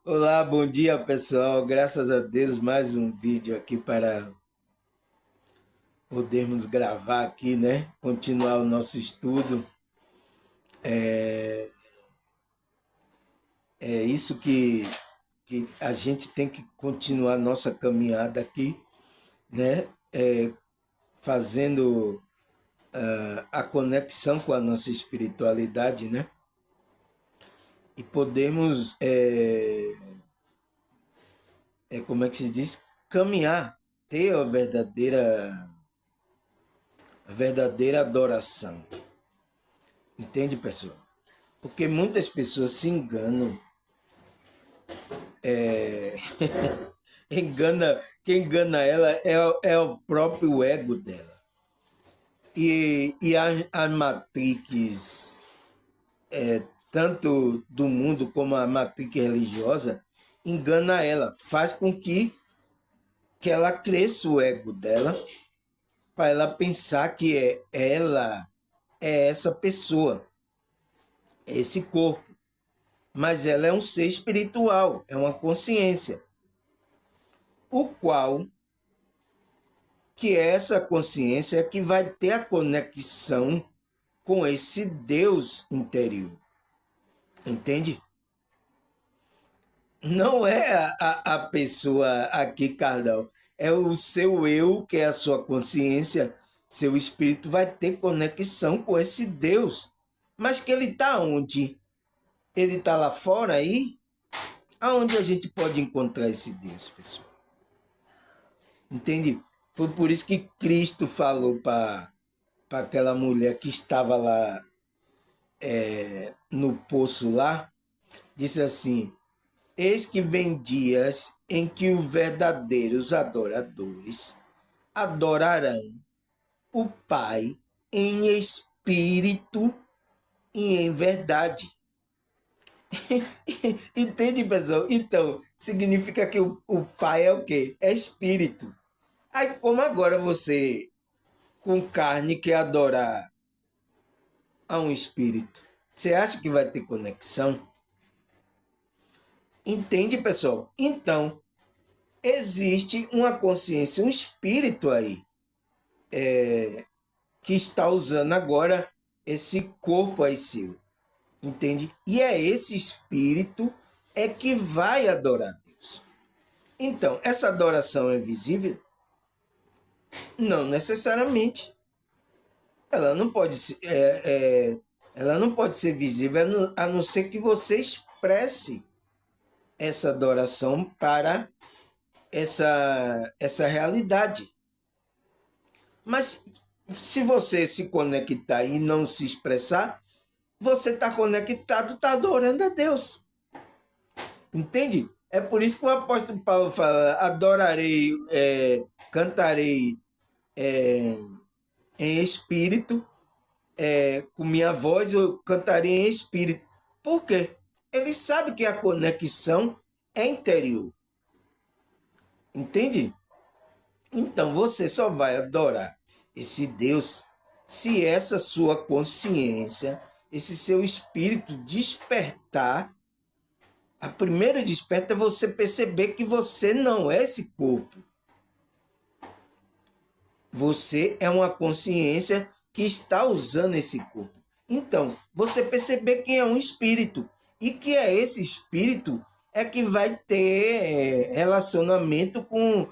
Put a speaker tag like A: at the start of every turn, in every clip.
A: Olá, bom dia pessoal. Graças a Deus, mais um vídeo aqui para podermos gravar aqui, né? Continuar o nosso estudo. É isso que a gente tem que continuar nossa caminhada aqui, né? Fazendo a conexão com a nossa espiritualidade, né? E podemos, como é que se diz? Caminhar, ter a verdadeira adoração. Entende, pessoal? Porque muitas pessoas se enganam. Quem engana ela é o próprio ego dela. E a matrix, tanto do mundo como a matrix religiosa, engana ela, faz com que ela cresça o ego dela, para ela pensar que ela é essa pessoa, é esse corpo. Mas ela é um ser espiritual, é uma consciência, o qual que essa consciência é que vai ter a conexão com esse Deus interior. Entende? Não é a pessoa aqui, Cardal. É o seu eu, que é a sua consciência, seu espírito vai ter conexão com esse Deus. Mas que ele está onde? Ele está lá fora aí? Aonde a gente pode encontrar esse Deus, pessoal? Entende? Foi por isso que Cristo falou para aquela mulher que estava lá no poço lá, disse assim: eis que vem dias em que os verdadeiros adoradores adorarão o Pai em espírito e em verdade. Entende, pessoal? Então, significa que o Pai é o quê? É espírito. Aí, como agora você, com carne, quer adorar a um espírito, você acha que vai ter conexão? Entende, pessoal? Então, existe uma consciência, um espírito aí, que está usando agora esse corpo aí seu. Entende? E é esse espírito que vai adorar Deus. Então, essa adoração é visível? Não necessariamente. Ela não pode ser, ela não pode ser visível a não ser que você expresse essa adoração para essa realidade. Mas se você se conectar e não se expressar, você está conectado, está adorando a Deus. Entende? É por isso que o apóstolo Paulo fala: adorarei, cantarei em espírito, com minha voz eu cantarei em espírito. Por quê? Ele sabe que a conexão é interior. Entende? Então você só vai adorar esse Deus se essa sua consciência, esse seu espírito despertar. A primeira desperta é você perceber que você não é esse corpo. Você é uma consciência que está usando esse corpo. Então, você perceber que é um espírito e que é esse espírito que vai ter relacionamento com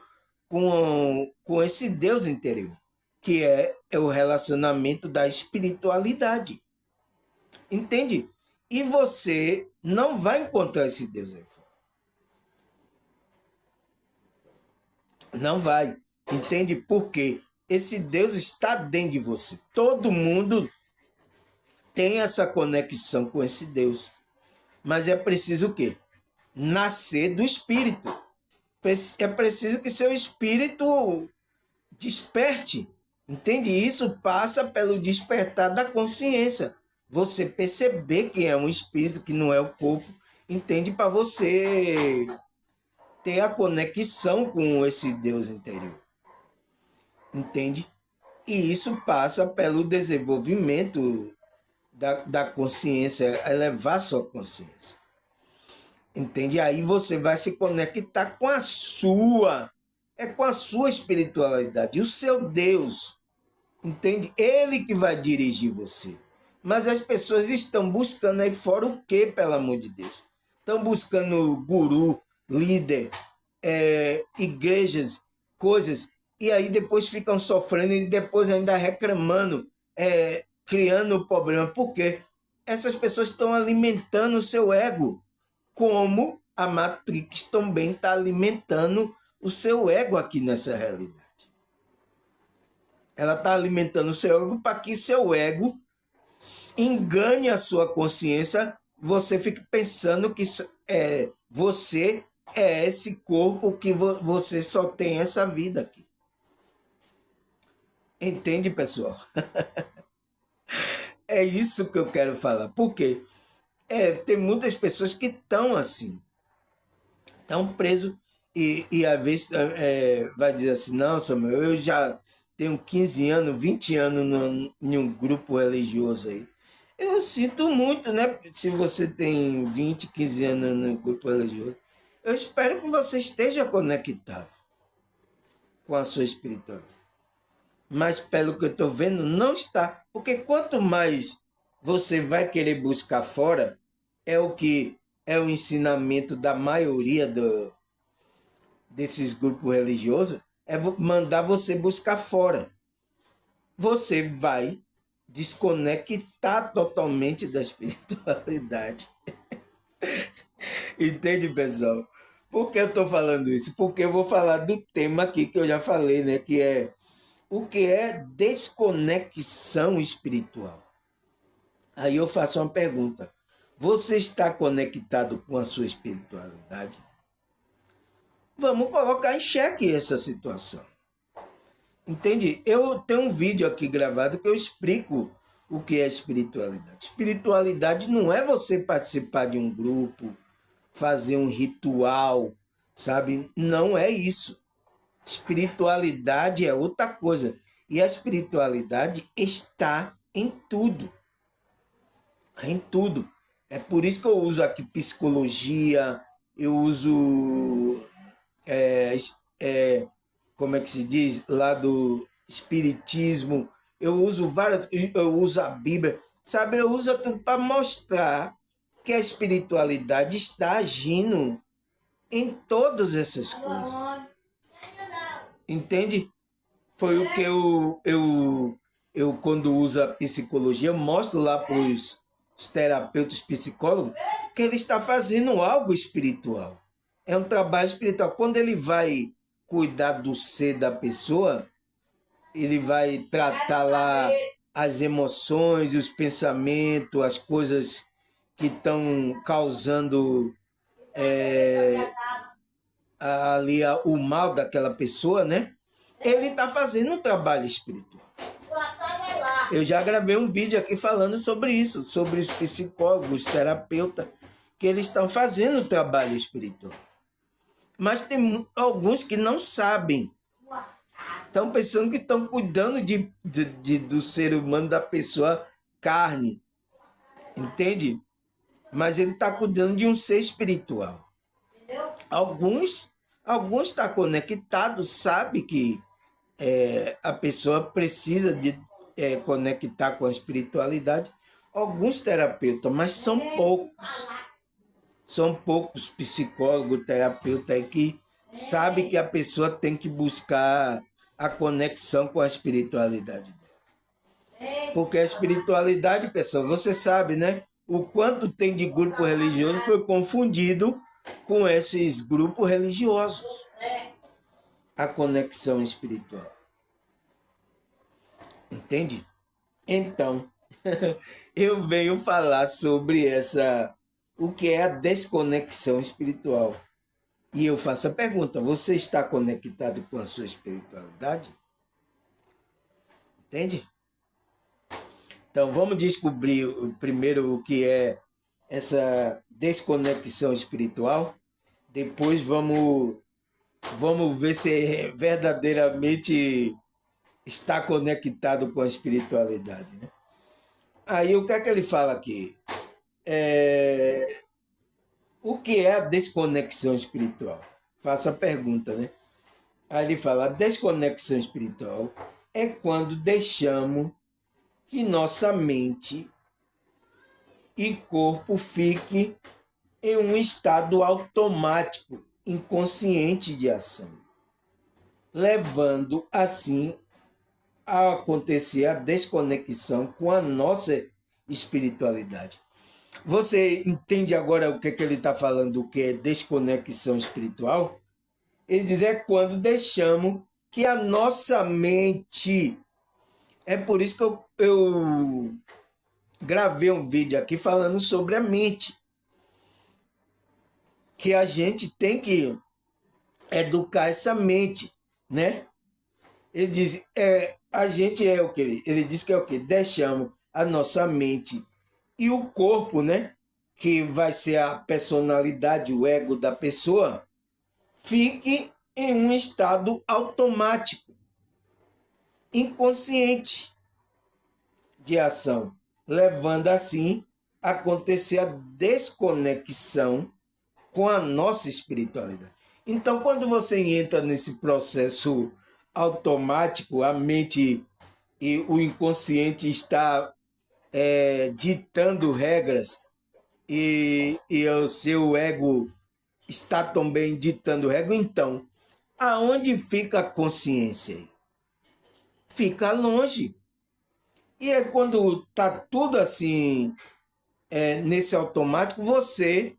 A: esse Deus interior, que é o relacionamento da espiritualidade. Entende? E você não vai encontrar esse Deus aí fora. Não vai. Entende por quê? Esse Deus está dentro de você. Todo mundo tem essa conexão com esse Deus. Mas é preciso o quê? Nascer do Espírito. É preciso que seu Espírito desperte. Entende? Isso passa pelo despertar da consciência. Você perceber que é um Espírito, que não é o corpo. Entende? Para você ter a conexão com esse Deus interior. Entende? E isso passa pelo desenvolvimento da consciência, elevar sua consciência. Entende? Aí você vai se conectar com com a sua espiritualidade, o seu Deus. Entende? Ele que vai dirigir você. Mas as pessoas estão buscando aí fora o quê, pelo amor de Deus? Estão buscando guru, líder, igrejas, coisas, e aí depois ficam sofrendo e depois ainda reclamando, criando problema. Por quê? Essas pessoas estão alimentando o seu ego, como a Matrix também está alimentando o seu ego aqui nessa realidade. Ela está alimentando o seu ego para que seu ego engane a sua consciência, você fique pensando que você é esse corpo, que você só tem essa vida aqui. Entende, pessoal? É isso que eu quero falar. Por quê? Tem muitas pessoas que estão assim, estão presos e às vezes vai dizer assim, não, Samuel, eu já tenho 15 anos, 20 anos em um grupo religioso aí. Eu sinto muito, né? Se você tem 20, 15 anos no grupo religioso, eu espero que você esteja conectado com a sua espiritualidade. Mas pelo que eu estou vendo, não está. Porque quanto mais você vai querer buscar fora, é o que é o ensinamento da maioria desses grupos religiosos, é mandar você buscar fora. Você vai desconectar totalmente da espiritualidade. Entende, pessoal? Por que eu estou falando isso? Porque eu vou falar do tema aqui que eu já falei, né? Que é o que é desconexão espiritual. Aí eu faço uma pergunta. Você está conectado com a sua espiritualidade? Vamos colocar em xeque essa situação. Entende? Eu tenho um vídeo aqui gravado que eu explico o que é espiritualidade. Espiritualidade não é você participar de um grupo, fazer um ritual, sabe? Não é isso. Espiritualidade é outra coisa. E a espiritualidade está em tudo. Em tudo. É por isso que eu uso aqui psicologia, eu uso como é que se diz, lá do espiritismo, eu uso várias, eu uso a Bíblia, sabe, eu uso tudo para mostrar que a espiritualidade está agindo em todas essas coisas. Entende? Foi o que eu quando uso a psicologia, eu mostro lá para os terapeutas psicólogos que ele está fazendo algo espiritual. É um trabalho espiritual. Quando ele vai cuidar do ser da pessoa, ele vai tratar lá as emoções, os pensamentos, as coisas que estão causando ali o mal daquela pessoa, né? Ele está fazendo um trabalho espiritual. Eu já gravei um vídeo aqui falando sobre isso, sobre os psicólogos, os terapeutas, que eles estão fazendo trabalho espiritual. Mas tem alguns que não sabem. Estão pensando que estão cuidando do ser humano, da pessoa carne. Entende? Mas ele está cuidando de um ser espiritual. Alguns estão conectados, sabe que a pessoa precisa de conectar com a espiritualidade. Alguns terapeutas, mas são poucos. São poucos psicólogos, terapeutas aí que sabem que a pessoa tem que buscar a conexão com a espiritualidade dela. Porque a espiritualidade, pessoal, você sabe, né? O quanto tem de grupo religioso foi confundido com esses grupos religiosos. A conexão espiritual. Entende? Então, eu venho falar sobre o que é a desconexão espiritual. E eu faço a pergunta, você está conectado com a sua espiritualidade? Entende? Então, vamos descobrir primeiro o que é essa desconexão espiritual. Depois vamos ver se verdadeiramente está conectado com a espiritualidade, né? Aí o que é que ele fala aqui? O que é a desconexão espiritual? Faça a pergunta, né? Aí ele fala, a desconexão espiritual é quando deixamos que nossa mente e corpo fique em um estado automático, inconsciente de ação, levando assim a acontecer a desconexão com a nossa espiritualidade. Você entende agora o que, é que ele está falando, o que é desconexão espiritual? Ele diz é quando deixamos que a nossa mente... É por isso que eu gravei um vídeo aqui falando sobre a mente. Que a gente tem que educar essa mente, né? Ele diz, a gente é o que? Ele diz que é o que? Deixamos a nossa mente e o corpo, né? Que vai ser a personalidade, o ego da pessoa, fique em um estado automático, inconsciente de ação, levando assim a acontecer a desconexão com a nossa espiritualidade. Então, quando você entra nesse processo automático, a mente e o inconsciente está ditando regras e o seu ego está também ditando regras, então, aonde fica a consciência? Fica longe. E é quando está tudo assim, nesse automático, você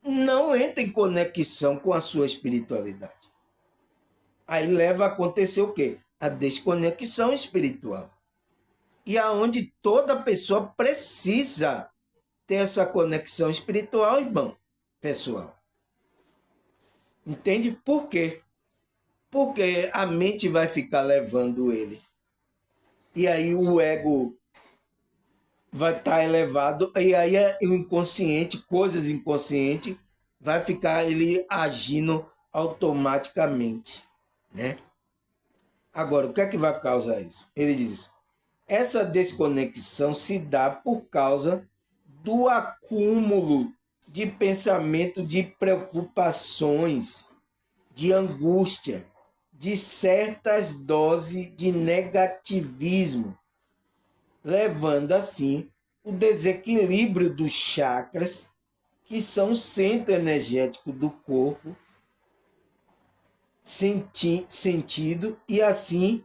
A: não entra em conexão com a sua espiritualidade. Aí leva a acontecer o quê? A desconexão espiritual. E aonde toda pessoa precisa ter essa conexão espiritual, irmão, pessoal. Entende por quê? Porque a mente vai ficar levando ele. E aí o ego vai estar elevado, e aí o inconsciente, coisas inconscientes, vai ficar ele agindo automaticamente, né? Agora, o que é que vai causar isso? Ele diz, essa desconexão se dá por causa do acúmulo de pensamento, de preocupações, de angústia, de certas doses de negativismo, levando assim o desequilíbrio dos chakras, que são o centro energético do corpo, sentido, e assim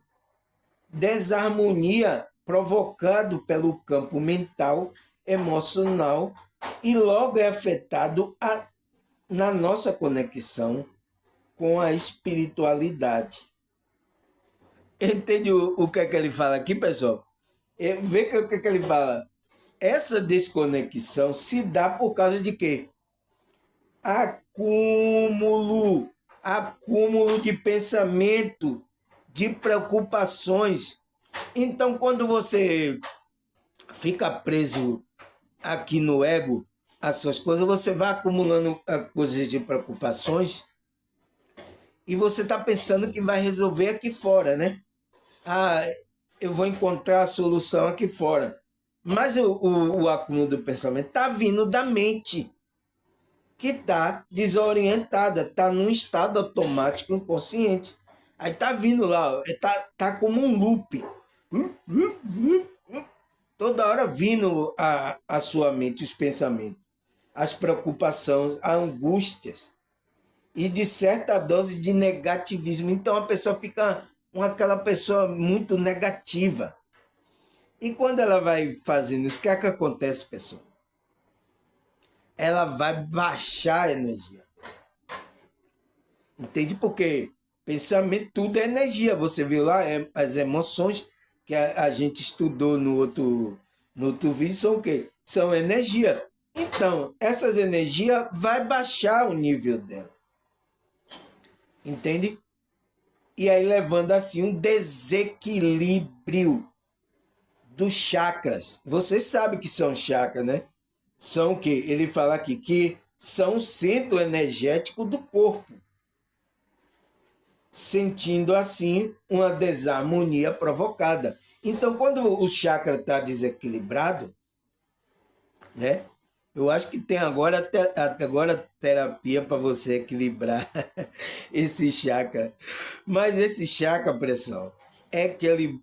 A: desarmonia provocado pelo campo mental, emocional, e logo é afetado na nossa conexão com a espiritualidade. Entende o que é que ele fala aqui, pessoal? Vê que o que é que ele fala. Essa desconexão se dá por causa de quê? Acúmulo de pensamento, de preocupações. Então, quando você fica preso aqui no ego, as suas coisas, você vai acumulando coisas de preocupações e você está pensando que vai resolver aqui fora, né? Ah, eu vou encontrar a solução aqui fora. Mas o acúmulo do pensamento está vindo da mente, que está desorientada, está num estado automático inconsciente. Aí está vindo lá, tá como um loop. Toda hora vindo a sua mente, os pensamentos, as preocupações, as angústias e de certa dose de negativismo. Então a pessoa fica aquela pessoa muito negativa. E quando ela vai fazendo isso, o que é que acontece, pessoal? Ela vai baixar a energia. Entende? Porque pensamento, tudo é energia. Você viu lá, as emoções que a gente estudou no outro vídeo são o quê? São energia. Então, essas energias vai baixar o nível dela. Entende? E aí levando assim um desequilíbrio dos chakras. Vocês sabem que são chakras, né? São o quê? Ele fala aqui que são o centro energético do corpo. Sentindo assim uma desarmonia provocada. Então, quando o chakra está desequilibrado, né? Eu acho que tem agora, agora terapia para você equilibrar esse chakra. Mas esse chakra, pessoal, é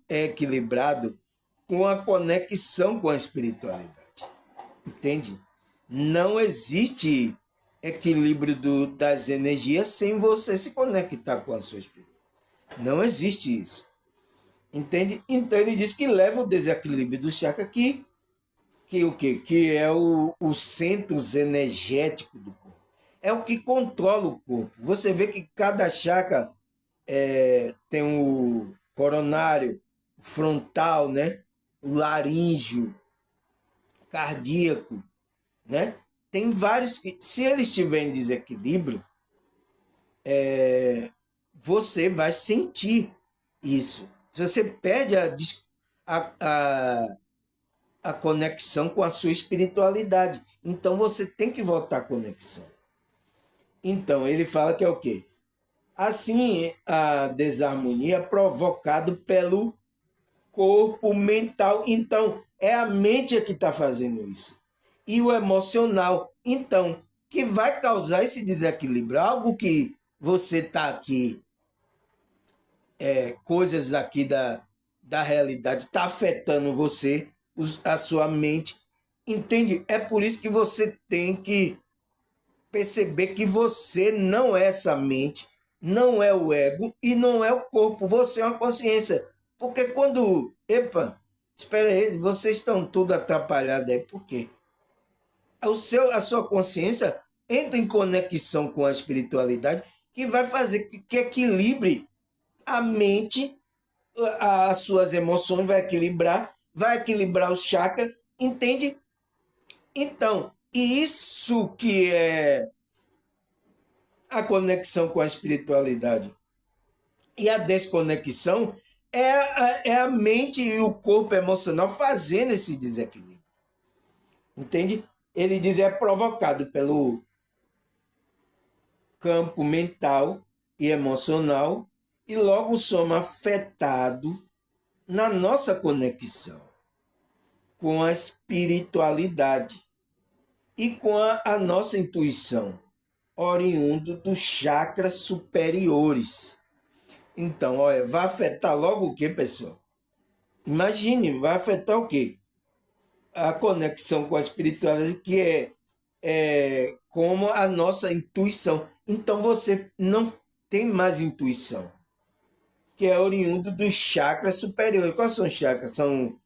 A: equilibrado com a conexão com a espiritualidade. Entende? Não existe equilíbrio das energias sem você se conectar com a sua espiritualidade. Não existe isso. Entende? Então ele diz que leva o desequilíbrio do chakra que o quê? Que é o centros energético do corpo. É o que controla o corpo. Você vê que cada chakra tem o coronário, o frontal, né? O laríngeo, cardíaco, né? Tem vários que, se eles estiverem em desequilíbrio, você vai sentir isso. Se você perde a, a, a conexão com a sua espiritualidade, então você tem que voltar à conexão. Então, ele fala que é o quê? Assim, a desarmonia é provocada pelo corpo mental. Então, é a mente que está fazendo isso. E o emocional. Então, que vai causar esse desequilíbrio. Algo que você está aqui, coisas aqui da realidade, está afetando você, a sua mente. Entende? É por isso que você tem que perceber que você não é essa mente, não é o ego e não é o corpo, você é uma consciência. Porque quando, epa, espera aí, vocês estão tudo atrapalhados aí, por quê? A sua consciência entra em conexão com a espiritualidade que vai fazer que equilibre a mente, as suas emoções, vai equilibrar o chakra, entende? Então, isso que é a conexão com a espiritualidade. E a desconexão é a mente e o corpo emocional fazendo esse desequilíbrio. Entende? Ele diz é provocado pelo campo mental e emocional e logo somos afetado na nossa conexão com a espiritualidade e com a nossa intuição, oriundo dos chakras superiores. Então, olha, vai afetar logo o que, pessoal? Imagine, vai afetar o quê? A conexão com a espiritualidade, que é como a nossa intuição. Então, você não tem mais intuição, que é oriundo dos chakras superiores. Quais são os chakras? São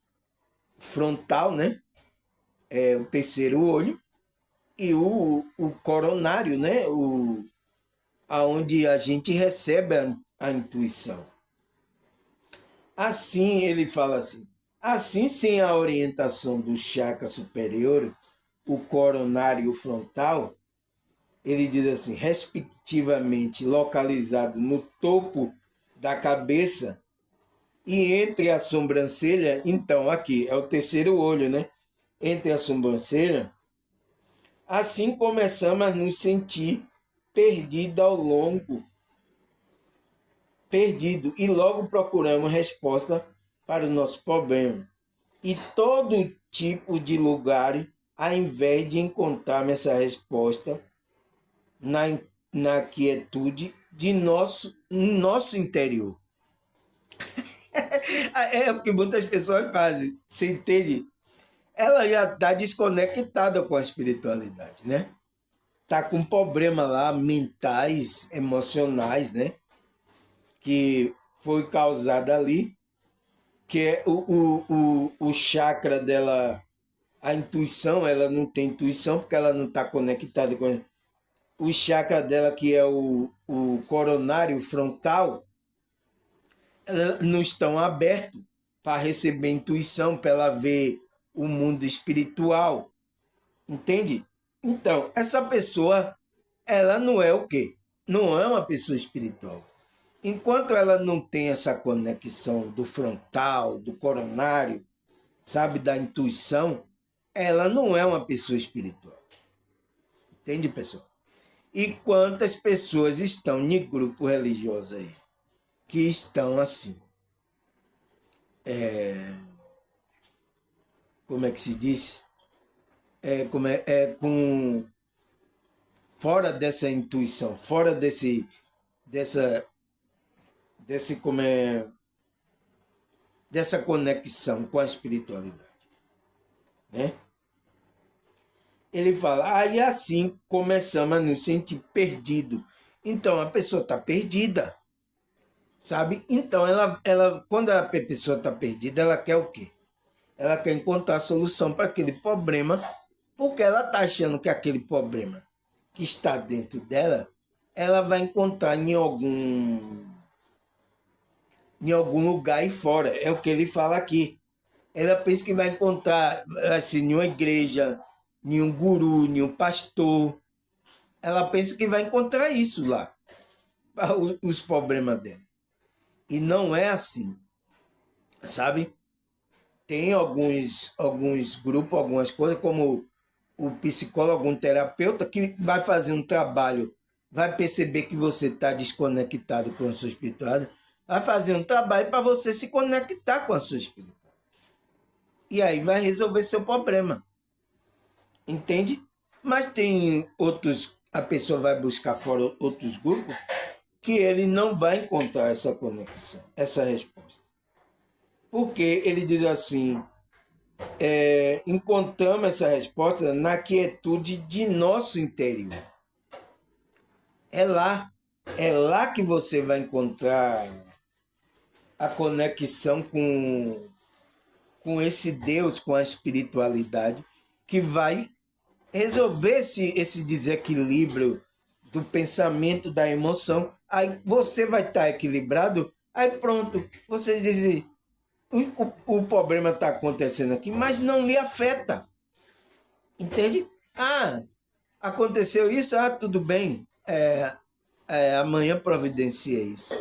A: frontal, né? É o terceiro olho, e o coronário, né? Aonde a gente recebe a intuição. Assim, ele fala assim, assim sem a orientação do chakra superior, o coronário e o frontal, ele diz assim, respectivamente localizado no topo da cabeça e entre a sobrancelha, então aqui é o terceiro olho, né? Entre a sobrancelha, assim começamos a nos sentir perdido ao longo perdido e logo procuramos resposta para o nosso problema. E todo tipo de lugar, ao invés de encontrar essa resposta na, na quietude de nosso interior. É o que muitas pessoas fazem, você entende? Ela já está desconectada com a espiritualidade, né? Está com problema lá, mentais, emocionais, né? Que foi causada ali, que é o chakra dela, a intuição, ela não tem intuição porque ela não está conectada com o chakra dela, que é o coronário frontal, não estão abertos para receber intuição, para ela ver o mundo espiritual, entende? Então, essa pessoa, ela não é o quê? Não é uma pessoa espiritual. Enquanto ela não tem essa conexão do frontal, do coronário, sabe, da intuição, ela não é uma pessoa espiritual. Entende, pessoal? E quantas pessoas estão em grupo religioso aí? Que estão assim. Como é que se diz? com fora dessa intuição, fora dessa, desse como é, dessa conexão com a espiritualidade, né? Ele fala, aí assim começamos a nos sentir perdido. Então a pessoa está perdida, sabe? Então quando a pessoa está perdida, ela quer o quê? Ela quer encontrar a solução para aquele problema, porque ela está achando que aquele problema que está dentro dela, ela vai encontrar em algum lugar aí fora. É o que ele fala aqui. Ela pensa que vai encontrar assim, em uma igreja, em um guru, em um pastor. Ela pensa que vai encontrar isso lá, os problemas dela. E não é assim, sabe? Tem alguns grupos, algumas coisas, como o psicólogo, algum terapeuta, que vai fazer um trabalho, vai perceber que você está desconectado com a sua espiritualidade, vai fazer um trabalho para você se conectar com a sua espiritualidade. E aí vai resolver seu problema. Entende? Mas tem outros, a pessoa vai buscar fora outros grupos que ele não vai encontrar essa conexão, essa resposta. Porque ele diz assim, encontramos essa resposta na quietude de nosso interior. É lá que você vai encontrar a conexão com esse Deus, com a espiritualidade, que vai resolver esse desequilíbrio do pensamento, da emoção. Aí você vai estar equilibrado, aí pronto, você diz, o problema está acontecendo aqui, mas não lhe afeta. Entende? Ah, aconteceu isso, tudo bem. Amanhã providencia isso.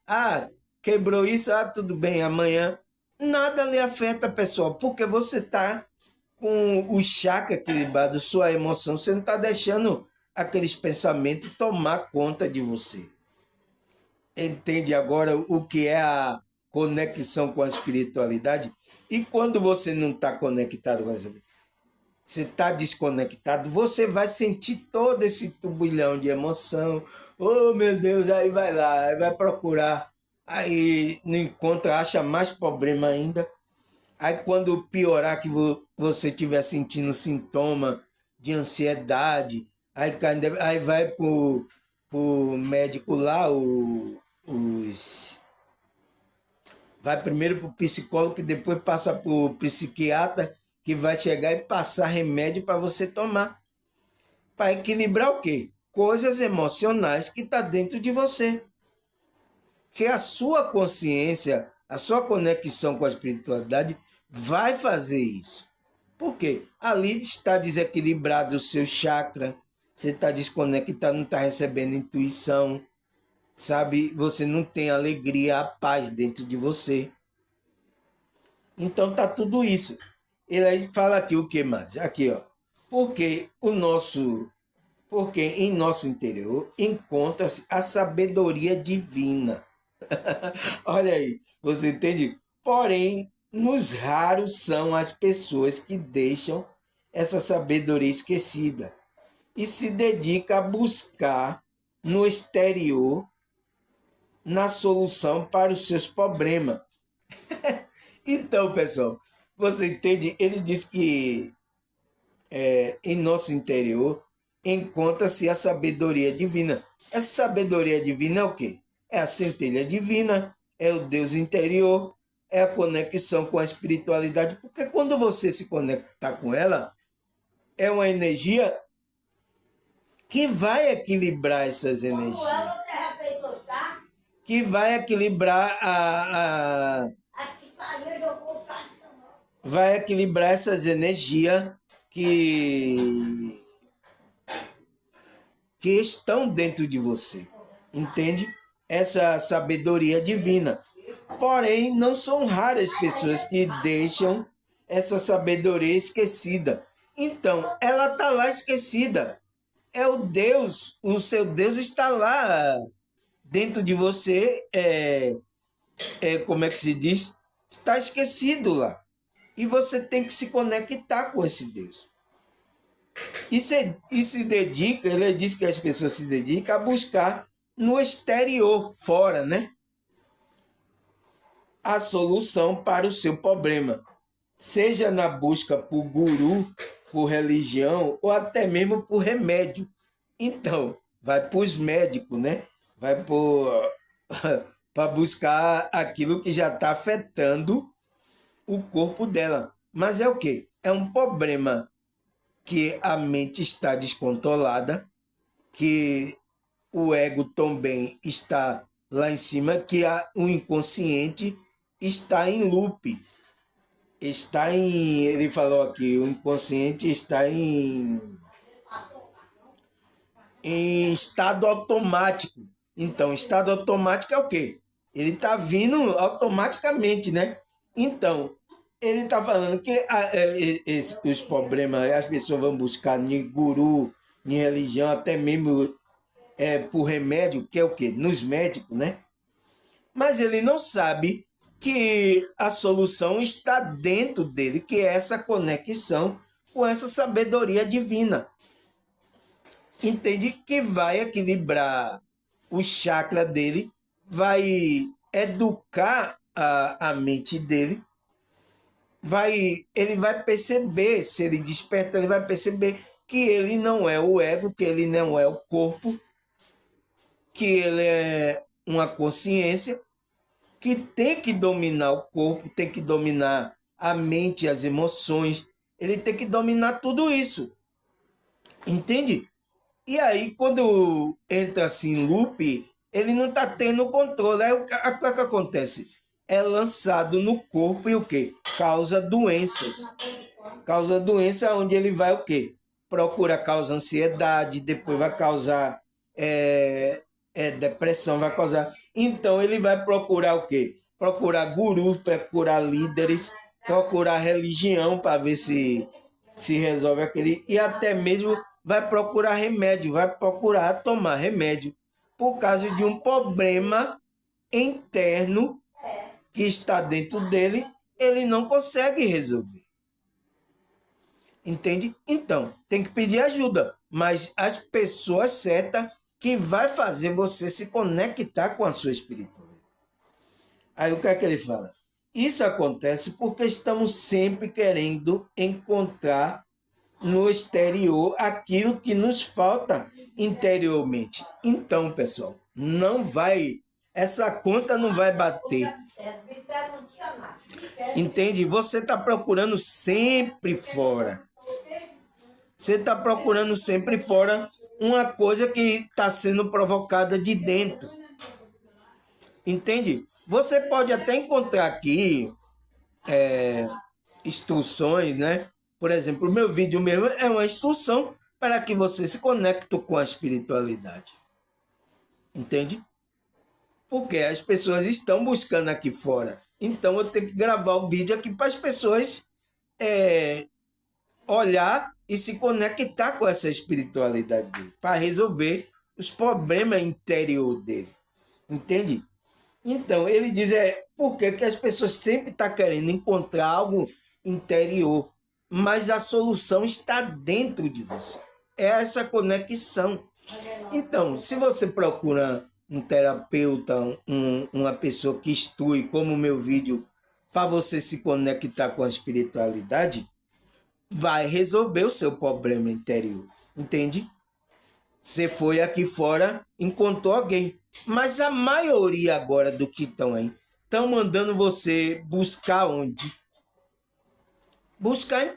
A: Ah, quebrou isso, tudo bem, amanhã. Nada lhe afeta, pessoal, porque você está com o chakra equilibrado, sua emoção, você não está deixando aqueles pensamentos tomar conta de você. Entende agora o que é a conexão com a espiritualidade? E quando você não está conectado com essa, você está desconectado, você vai sentir todo esse turbilhão de emoção. Oh, meu Deus, aí vai lá, aí vai procurar, aí não encontra, acha mais problema ainda. Aí quando piorar que você estiver sentindo sintoma de ansiedade, aí vai pro médico lá, vai primeiro pro psicólogo, que depois passa pro psiquiatra, que vai chegar e passar remédio para você tomar. Para equilibrar o quê? Coisas emocionais que está dentro de você. Que a sua consciência, a sua conexão com a espiritualidade vai fazer isso. Por quê? Ali está desequilibrado o seu chakra, você está desconectado, não está recebendo intuição, sabe? Você não tem alegria, a paz dentro de você. Então tá tudo isso. Ele aí fala aqui o que mais? Aqui, ó. Porque em nosso interior encontra-se a sabedoria divina. Olha aí, você entende? Porém, nos raros são as pessoas que deixam essa sabedoria esquecida e se dedicam a buscar no exterior na solução para os seus problemas. Então, pessoal, você entende? Ele diz que em nosso interior encontra-se a sabedoria divina. Essa sabedoria divina é o quê? É a centelha divina, é o Deus interior, é a conexão com a espiritualidade, porque quando você se conectar com ela, é uma energia que vai equilibrar essas energias. Que vai equilibrar vai equilibrar essas energias que estão dentro de você, entende? Essa sabedoria divina. Porém, não são raras pessoas que deixam essa sabedoria esquecida. Então, ela está lá esquecida. É o Deus, o seu Deus está lá dentro de você, como é que se diz? Está esquecido lá. E você tem que se conectar com esse Deus. E se dedica, ele diz que as pessoas se dedicam a buscar no exterior, fora, né? A solução para o seu problema. Seja na busca por guru, por religião ou até mesmo por remédio. Então, vai para os médicos, né? Vai para buscar aquilo que já está afetando o corpo dela. Mas é o quê? É um problema que a mente está descontrolada, que o ego também está lá em cima, que o inconsciente está em loop. Ele falou aqui, o inconsciente está em estado automático. Então, estado automático é o quê? Ele está vindo automaticamente, né? Então, ele está falando que os problemas, as pessoas vão buscar em guru, em religião, até mesmo por remédio, que é o quê? Nos médicos, né? Mas ele não sabe que a solução está dentro dele, que é essa conexão com essa sabedoria divina. Entende que vai equilibrar o chakra dele, vai educar a mente dele, ele vai perceber, se ele desperta, ele vai perceber que ele não é o ego, que ele não é o corpo, que ele é uma consciência que tem que dominar o corpo, tem que dominar a mente, as emoções, ele tem que dominar tudo isso. Entende? E aí, quando entra assim em loop, ele não está tendo controle. Aí o que acontece? É lançado no corpo e o quê? Causa doenças. Causa doença onde ele vai o quê? Procura causa ansiedade, depois vai causar depressão, vai causar... Então ele vai procurar o quê? Procurar gurus, procurar líderes, procurar religião para ver se resolve aquele... E até mesmo vai procurar remédio, vai procurar tomar remédio por causa de um problema interno que está dentro dele, ele não consegue resolver. Entende? Então, tem que pedir ajuda, mas as pessoas certas que vai fazer você se conectar com a sua espiritualidade. Aí o que é que ele fala? Isso acontece porque estamos sempre querendo encontrar no exterior aquilo que nos falta interiormente. Então, pessoal, essa conta não vai bater. Entende? Você está procurando sempre fora. Você está procurando sempre fora uma coisa que está sendo provocada de dentro. Entende? Você pode até encontrar aqui instruções, né? Por exemplo, o meu vídeo mesmo é uma instrução para que você se conecte com a espiritualidade. Entende? Porque as pessoas estão buscando aqui fora. Então eu tenho que gravar o vídeo aqui para as pessoas olhar e se conectar com essa espiritualidade dele, para resolver os problemas interior dele. Entende? Então, ele diz, por que as pessoas sempre estão querendo encontrar algo interior, mas a solução está dentro de você. É essa conexão. Então, se você procura um terapeuta, uma pessoa que estude, como o meu vídeo, para você se conectar com a espiritualidade, vai resolver o seu problema interior. Entende? Você foi aqui fora, encontrou alguém. Mas a maioria agora do que estão aí, estão mandando você buscar onde? Buscar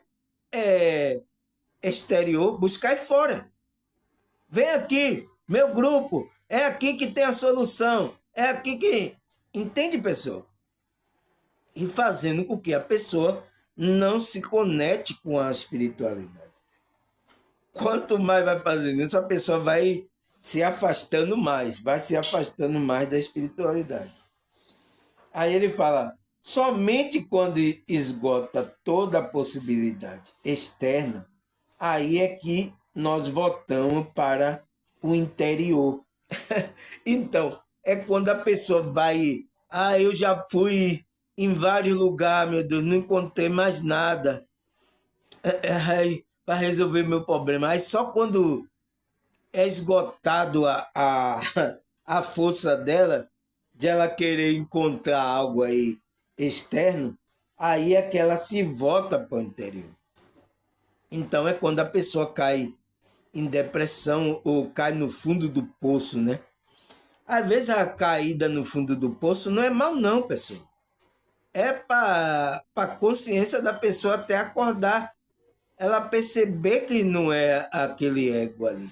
A: exterior, buscar fora. Vem aqui, meu grupo, é aqui que tem a solução. É aqui que... Entende, pessoal? E fazendo com que a pessoa não se conecte com a espiritualidade. Quanto mais vai fazendo isso, a pessoa vai se afastando mais da espiritualidade. Aí ele fala, somente quando esgota toda a possibilidade externa, aí é que nós voltamos para o interior. Então, é quando a pessoa vai, eu já fui em vários lugares, meu Deus, não encontrei mais nada. para resolver meu problema. Aí só quando é esgotado a força dela, de ela querer encontrar algo aí externo, aí é que ela se volta para o interior. Então é quando a pessoa cai em depressão ou cai no fundo do poço, né? Às vezes a caída no fundo do poço não é mal não, pessoal. É para a consciência da pessoa até acordar, ela perceber que não é aquele ego ali.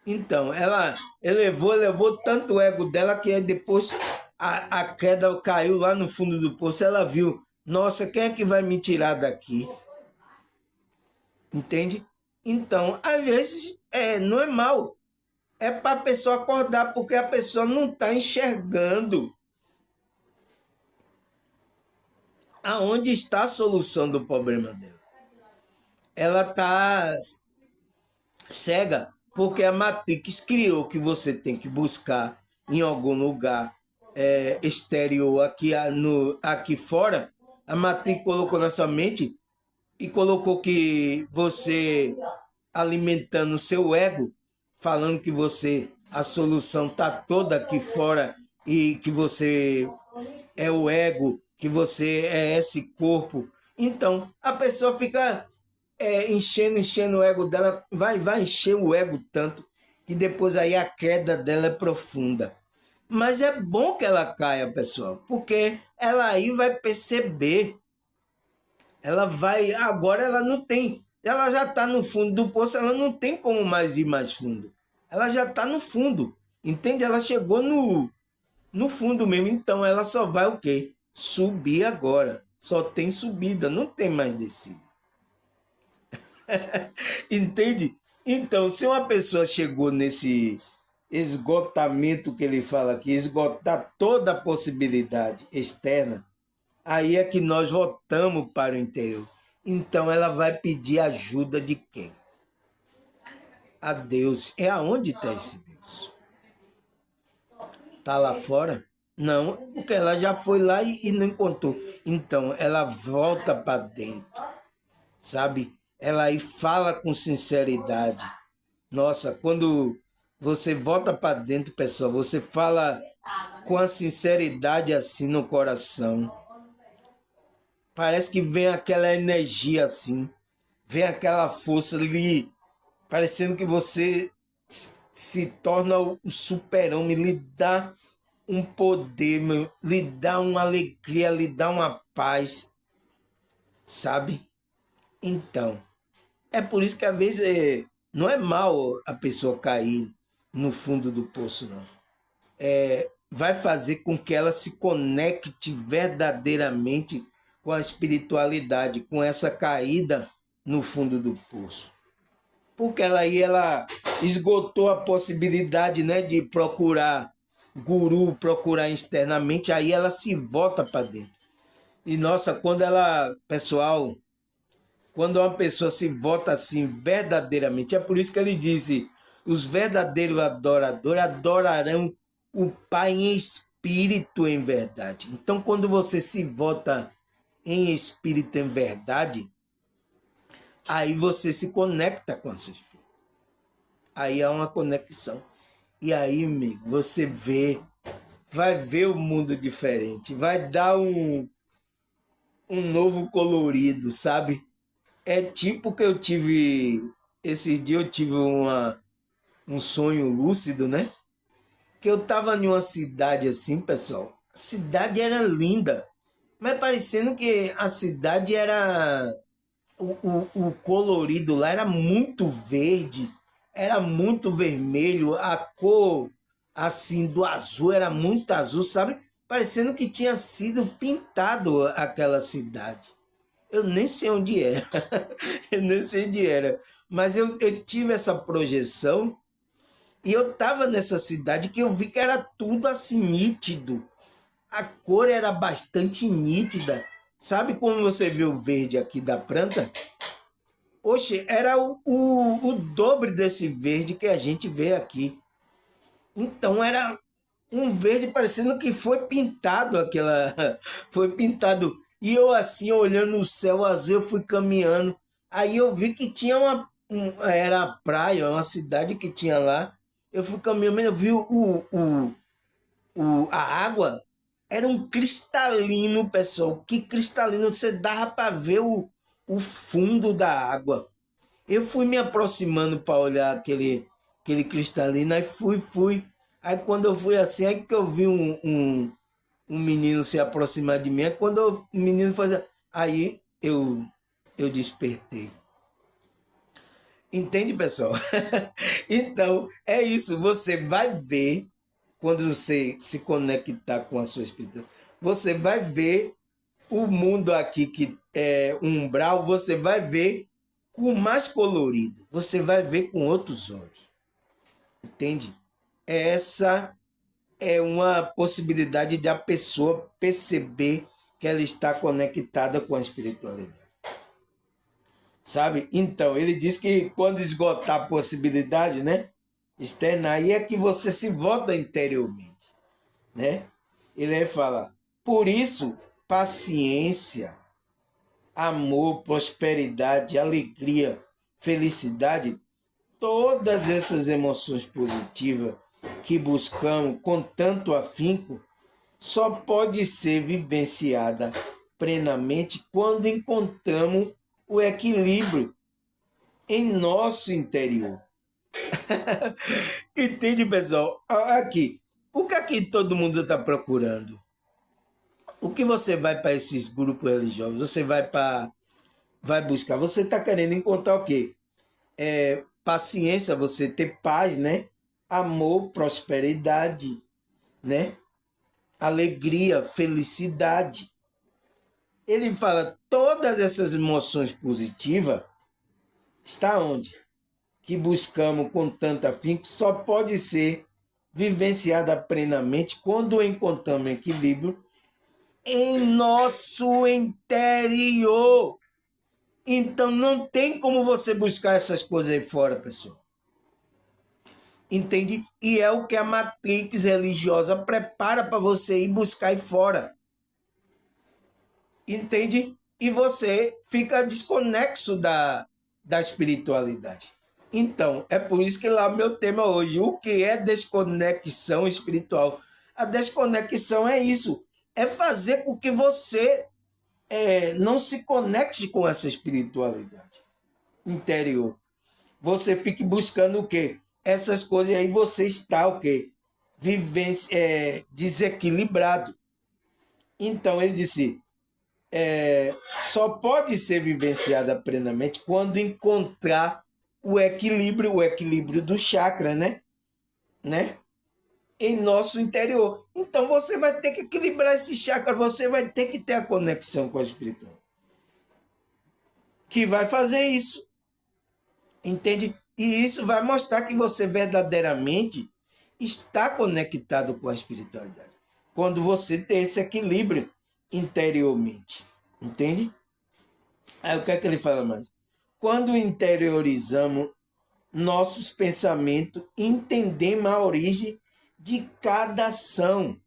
A: Então, ela elevou tanto o ego dela que depois a queda caiu lá no fundo do poço. Ela viu, nossa, quem é que vai me tirar daqui? Entende? Então, às vezes, não é mal. É para a pessoa acordar, porque a pessoa não está enxergando aonde está a solução do problema dela. Ela está cega, porque a Matrix criou que você tem que buscar em algum lugar exterior, aqui fora. A Matrix colocou na sua mente e colocou que você alimentando o seu ego, falando que a solução está toda aqui fora e que você é o ego, que você é esse corpo. Então, a pessoa fica enchendo o ego dela, vai encher o ego tanto que depois aí a queda dela é profunda. Mas é bom que ela caia, pessoal, porque ela aí vai perceber, agora ela não tem, ela já está no fundo do poço, ela não tem como mais ir mais fundo. Ela já está no fundo, entende? Ela chegou no fundo mesmo, então ela só vai o quê? Subir agora. Só tem subida, não tem mais descida. Entende? Então, se uma pessoa chegou nesse esgotamento que ele fala aqui, esgotar toda a possibilidade externa, aí é que nós voltamos para o interior. Então, ela vai pedir ajuda de quem? A Deus. É aonde está esse Deus? Está lá fora? Não, porque ela já foi lá e não encontrou. Então, ela volta para dentro, sabe? Ela aí fala com sinceridade. Nossa, quando você volta para dentro, pessoal, você fala com a sinceridade assim no coração. Parece que vem aquela energia assim, vem aquela força ali, parecendo que você se torna o super-homem, lhe dá um poder, lhe dá uma alegria, lhe dá uma paz, sabe? Então, é por isso que às vezes não é mal a pessoa cair no fundo do poço, não. Vai fazer com que ela se conecte verdadeiramente com a espiritualidade, com essa caída no fundo do poço. Porque ela esgotou a possibilidade, né, de procurar guru, procurar externamente, aí ela se volta para dentro. E nossa, pessoal, quando uma pessoa se volta assim verdadeiramente, é por isso que ele disse, os verdadeiros adoradores adorarão o Pai em espírito em verdade. Então, quando você se volta em espírito em verdade, aí você se conecta com a sua espírito. Aí há uma conexão. E aí, amigo, você vai ver o mundo diferente, vai dar um novo colorido, sabe? É tipo que eu tive, esses dias eu tive um sonho lúcido, né? Que eu tava em uma cidade assim, pessoal. A cidade era linda, mas parecendo que a cidade era... O colorido lá era muito verde, era muito vermelho, a cor assim do azul era muito azul, sabe? Parecendo que tinha sido pintado aquela cidade. Eu nem sei onde era, eu nem sei onde era, mas eu tive essa projeção e eu estava nessa cidade que eu vi que era tudo assim nítido. A cor era bastante nítida. Sabe como você vê o verde aqui da planta? Oxe, era o dobro desse verde que a gente vê aqui. Então era um verde parecendo que foi pintado aquela. Foi pintado. E eu assim, olhando o céu azul, eu fui caminhando. Aí eu vi que tinha era a praia, uma cidade que tinha lá. Eu fui caminhando, eu vi a água, era um cristalino, pessoal. Que cristalino, você dava para ver o fundo da água. Eu fui me aproximando para olhar aquele cristalino, aí fui. Aí quando eu fui assim, aí que eu vi um menino se aproximar de mim. Aí quando o menino fazia. Aí eu despertei. Entende, pessoal? Então, é isso. Você vai ver, quando você se conectar com a sua espiritualidade, você vai ver o mundo aqui, que é um umbral, você vai ver com mais colorido. Você vai ver com outros olhos. Entende? Essa é uma possibilidade de a pessoa perceber que ela está conectada com a espiritualidade. Sabe? Então, ele diz que quando esgotar a possibilidade, né, externa, aí é que você se volta interiormente, né? Ele fala, por isso, paciência, amor, prosperidade, alegria, felicidade, todas essas emoções positivas que buscamos com tanto afinco, só pode ser vivenciada plenamente quando encontramos o equilíbrio em nosso interior. Entende, pessoal? Aqui, o que aqui todo mundo está procurando? O que você vai para esses grupos religiosos? Você vai buscar? Você está querendo encontrar o quê? Paciência, você ter paz, né? Amor, prosperidade, né? Alegria, felicidade. Ele fala, todas essas emoções positivas está onde? Que buscamos com tanto afinco só pode ser vivenciada plenamente quando encontramos equilíbrio em nosso interior. Então não tem como você buscar essas coisas aí fora, pessoal. Entende? E é o que a matrix religiosa prepara para você ir buscar aí fora. Entende? E você fica desconexo da espiritualidade. Então, é por isso que lá o meu tema hoje, o que é desconexão espiritual? A desconexão é isso, é fazer com que você não se conecte com essa espiritualidade interior. Você fique buscando o quê? Essas coisas, e aí você está o quê? Desequilibrado. Então, ele disse, só pode ser vivenciada plenamente quando encontrar o equilíbrio do chakra, né? Em nosso interior. Então você vai ter que equilibrar esse chakra, você vai ter que ter a conexão com a espiritual. Que vai fazer isso. Entende? E isso vai mostrar que você verdadeiramente está conectado com a espiritualidade. Quando você tem esse equilíbrio interiormente. Entende? Aí o que é que ele fala mais? Quando interiorizamos nossos pensamentos, entendemos a origem de cada ação.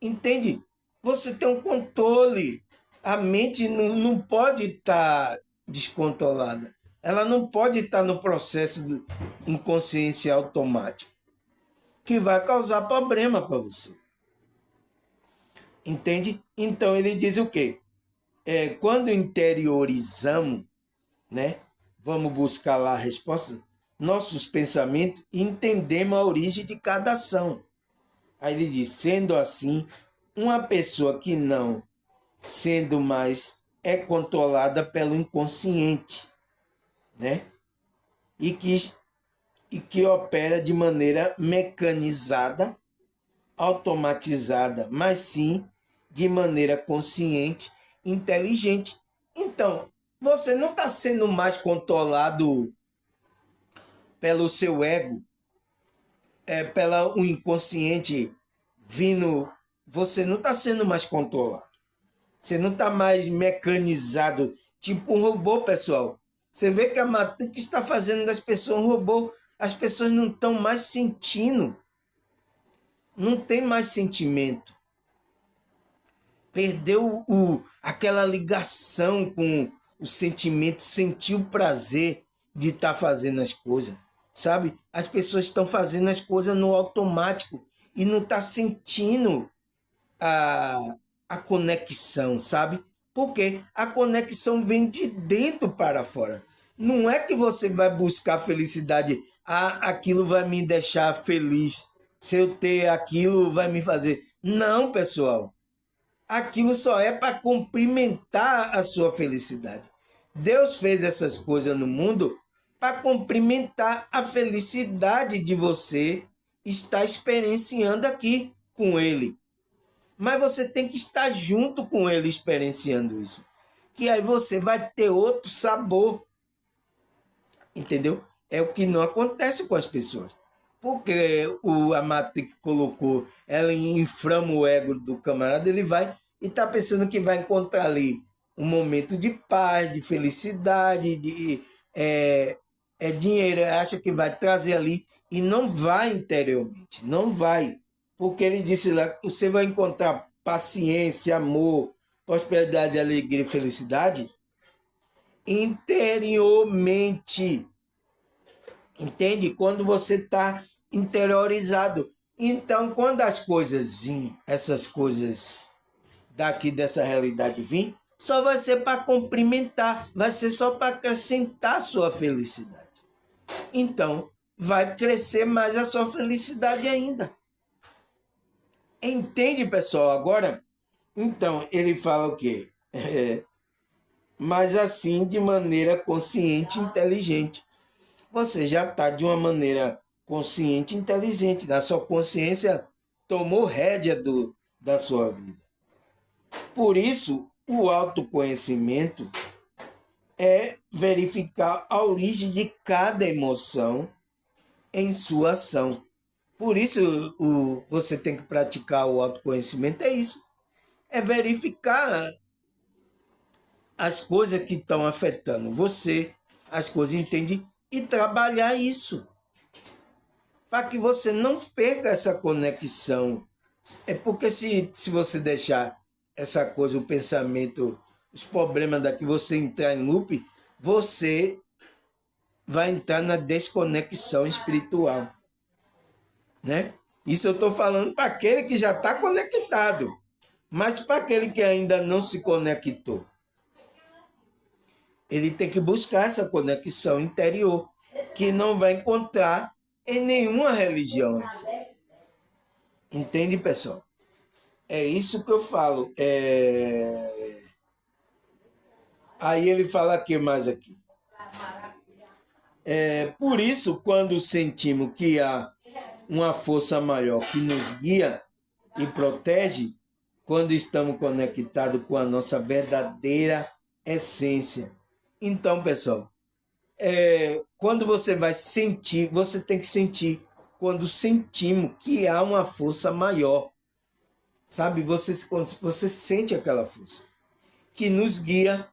A: Entende? Você tem um controle. A mente não pode estar descontrolada. Ela não pode estar no processo do inconsciência automático, que vai causar problema para você. Entende? Então ele diz o quê? Quando interiorizamos, né? Vamos buscar lá a resposta. Nossos pensamentos, entendemos a origem de cada ação. Aí ele diz, sendo assim, uma pessoa que não, sendo mais, é controlada pelo inconsciente, né? E que opera de maneira mecanizada, automatizada, mas sim de maneira consciente, inteligente. Então, você não está sendo mais controlado pelo seu ego, pelo inconsciente vindo. Você não está sendo mais controlado. Você não está mais mecanizado, tipo um robô, pessoal. Você vê que a Matrix está fazendo das pessoas um robô. As pessoas não estão mais sentindo. Não tem mais sentimento. Perdeu aquela ligação o sentimento, sentir o prazer de estar fazendo as coisas, sabe? As pessoas estão fazendo as coisas no automático e não está sentindo a, a conexão, sabe? Porque a conexão vem de dentro para fora. Não é que você vai buscar felicidade, aquilo vai me deixar feliz, se eu ter aquilo vai me fazer. Não, pessoal. Aquilo só é para cumprimentar a sua felicidade. Deus fez essas coisas no mundo para cumprimentar a felicidade de você estar experienciando aqui com Ele. Mas você tem que estar junto com Ele experienciando isso. Que aí você vai ter outro sabor. Entendeu? É o que não acontece com as pessoas. Porque a Matrix colocou, ela inflama o ego do camarada, ele vai e está pensando que vai encontrar ali um momento de paz, de felicidade, de dinheiro, acha que vai trazer ali e não vai interiormente, não vai. Porque ele disse lá, você vai encontrar paciência, amor, prosperidade, alegria e felicidade interiormente. Entende? Quando você está interiorizado. Então, quando as coisas vêm, essas coisas daqui dessa realidade vêm, só vai ser para cumprimentar, vai ser só para acrescentar a sua felicidade. Então, vai crescer mais a sua felicidade ainda. Entende, pessoal? Agora, então, ele fala o quê? Mas assim, de maneira consciente e inteligente. Você já está de uma maneira consciente e inteligente. A sua consciência tomou rédea da sua vida. Por isso, o autoconhecimento é verificar a origem de cada emoção em sua ação. Por isso, você tem que praticar o autoconhecimento, é isso. É verificar as coisas que estão afetando você, as coisas, entende? E trabalhar isso. Para que você não perca essa conexão. É porque se você deixar essa coisa, o pensamento, os problemas daqui, você entrar em loop, você vai entrar na desconexão espiritual. Né? Isso eu estou falando para aquele que já está conectado. Mas para aquele que ainda não se conectou, ele tem que buscar essa conexão interior, que não vai encontrar em nenhuma religião. Entende, pessoal? É isso que eu falo. Aí ele fala aqui mais aqui. Por isso, quando sentimos que há uma força maior que nos guia e protege, quando estamos conectados com a nossa verdadeira essência. Então, pessoal, quando você vai sentir, você tem que sentir quando sentimos que há uma força maior. Sabe, você sente aquela força que nos guia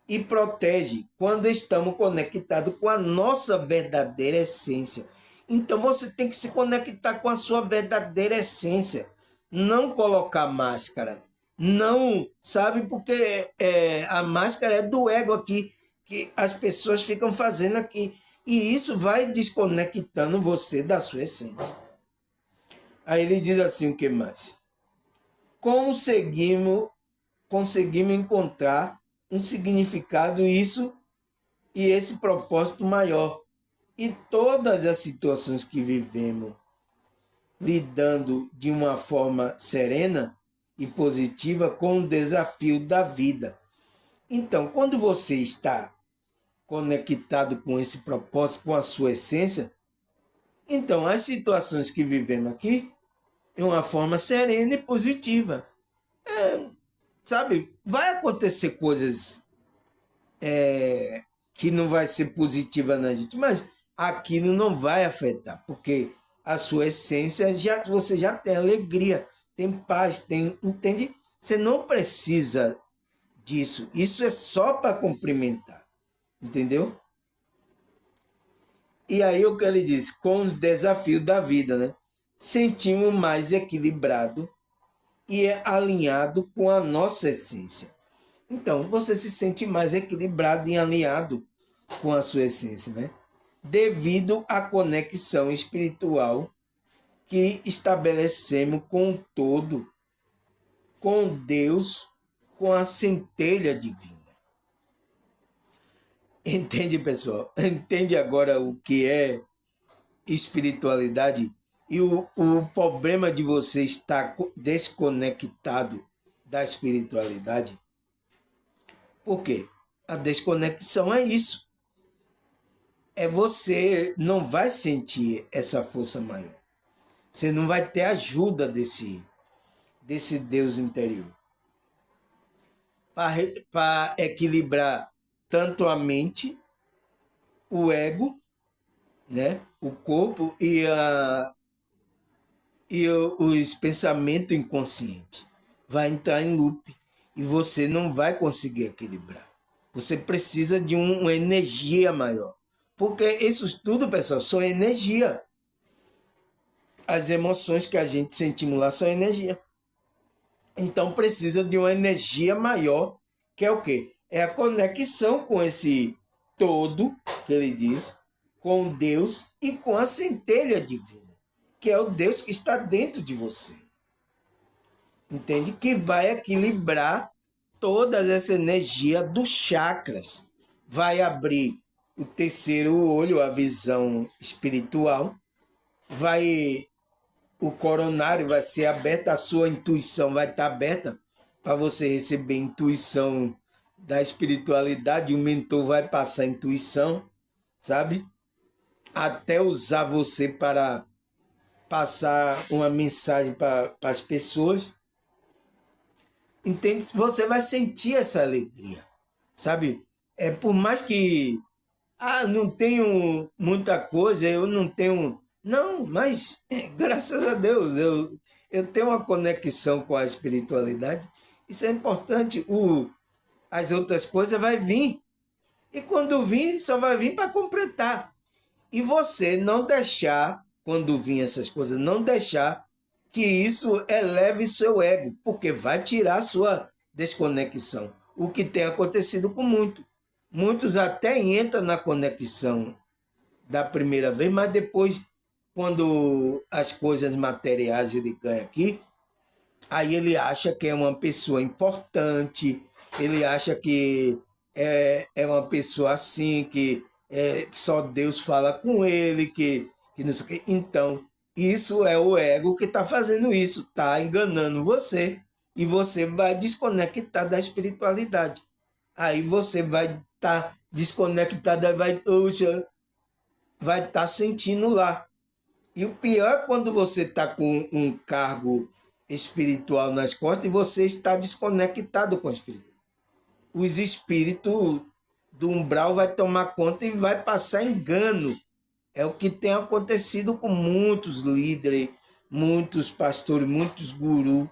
A: e protege quando estamos conectados com a nossa verdadeira essência. Então você tem que se conectar com a sua verdadeira essência. Não colocar máscara. Não, sabe, porque a máscara é do ego aqui, que as pessoas ficam fazendo aqui. E isso vai desconectando você da sua essência. Aí ele diz assim, o que mais? Conseguimos encontrar um significado isso e esse propósito maior. E todas as situações que vivemos lidando de uma forma serena e positiva com o desafio da vida. Então, quando você está conectado com esse propósito, com a sua essência, então as situações que vivemos aqui de uma forma serena e positiva. Sabe, vai acontecer coisas que não vai ser positiva na gente, mas aquilo não vai afetar, porque a sua essência, você já tem alegria, tem paz, entende? Você não precisa disso. Isso é só para cumprimentar, entendeu? E aí o que ele diz? Com os desafios da vida, né? Sentimos mais equilibrado e alinhado com a nossa essência. Então, você se sente mais equilibrado e alinhado com a sua essência, né? Devido à conexão espiritual que estabelecemos com o todo, com Deus, com a centelha divina. Entende, pessoal? Entende agora o que é espiritualidade? E o problema de você estar desconectado da espiritualidade? Por quê? A desconexão é isso. É você não vai sentir essa força maior. Você não vai ter ajuda desse Deus interior. Para equilibrar tanto a mente, o ego, né? O corpo os pensamentos inconscientes. Vai entrar em loop e você não vai conseguir equilibrar. Você precisa de uma energia maior. Porque isso tudo, pessoal, são energia. As emoções que a gente sentimos lá são energia. Então precisa de uma energia maior, que é o quê? É a conexão com esse todo, que ele diz, com Deus e com a centelha divina, que é o Deus que está dentro de você. Entende? Que vai equilibrar toda essa energia dos chakras. Vai abrir o terceiro olho, a visão espiritual. O coronário vai ser aberto, a sua intuição vai estar aberta para você receber intuição da espiritualidade. O mentor vai passar intuição, sabe? Até usar você para passar uma mensagem para as pessoas. Entende? Você vai sentir essa alegria, sabe? Por mais que não tenho muita coisa, eu não tenho. Não, mas graças a Deus eu tenho uma conexão com a espiritualidade. Isso é importante. As outras coisas vai vir. E quando vir, só vai vir para completar. E você não deixar, quando vir essas coisas, não deixar que isso eleve seu ego, porque vai tirar sua desconexão. O que tem acontecido com muitos. Muitos até entram na conexão da primeira vez, mas depois, quando as coisas materiais ele ganha aqui, aí ele acha que é uma pessoa importante, ele acha que é uma pessoa assim, que só Deus fala com ele, que não sei o quê. Então, isso é o ego que está fazendo isso, está enganando você, e você vai desconectar da espiritualidade. Aí você vai estar desconectado, vai estar sentindo lá. E o pior é quando você está com um cargo espiritual nas costas e você está desconectado com o espírito. Os espíritos do umbral vai tomar conta e vai passar engano. É o que tem acontecido com muitos líderes, muitos pastores, muitos gurus,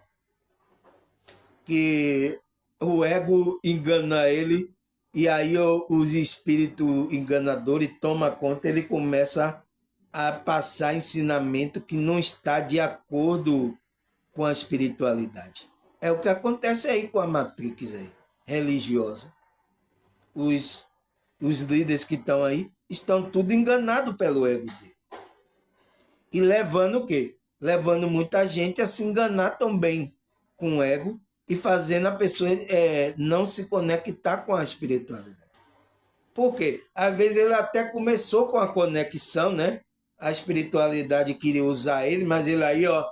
A: que o ego engana ele e aí os espíritos enganadores tomam conta, ele começa a passar ensinamento que não está de acordo com a espiritualidade. É o que acontece aí com a Matrix aí, religiosa. Os, os líderes que estão aí estão tudo enganados pelo ego dele. E levando o quê? Levando muita gente a se enganar também com o ego e fazendo a pessoa não se conectar com a espiritualidade. Por quê? Às vezes ele até começou com a conexão, né? A espiritualidade queria usar ele, mas ele aí, ó,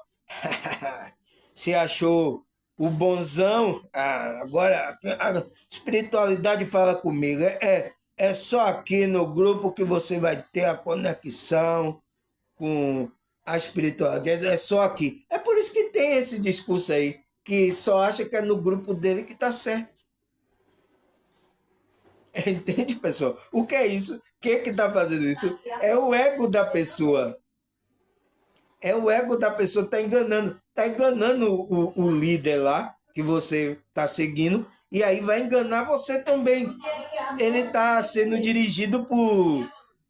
A: se achou o bonzão. Agora a espiritualidade fala comigo. É só aqui no grupo que você vai ter a conexão com a espiritualidade. É só aqui. É por isso que tem esse discurso aí, que só acha que é no grupo dele que tá certo. Entende, pessoal? O que é isso? Quem é que tá fazendo isso? É o ego da pessoa. É o ego da pessoa, tá enganando o líder lá que você tá seguindo e aí vai enganar você também. Ele tá sendo dirigido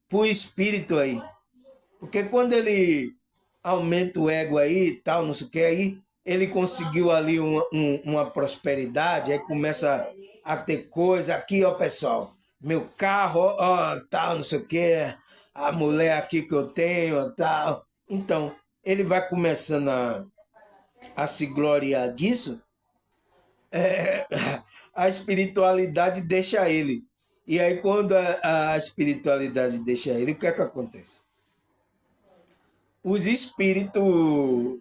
A: por espírito aí. Porque quando ele aumenta o ego aí e não sei o que, aí ele conseguiu ali uma prosperidade, aí começa a ter coisa. Aqui, ó, pessoal, meu carro, ó, tal, não sei o quê, a mulher aqui que eu tenho, tal. Então, ele vai começando a se gloriar disso, a espiritualidade deixa ele. E aí, quando a espiritualidade deixa ele, o que é que acontece? Os espíritos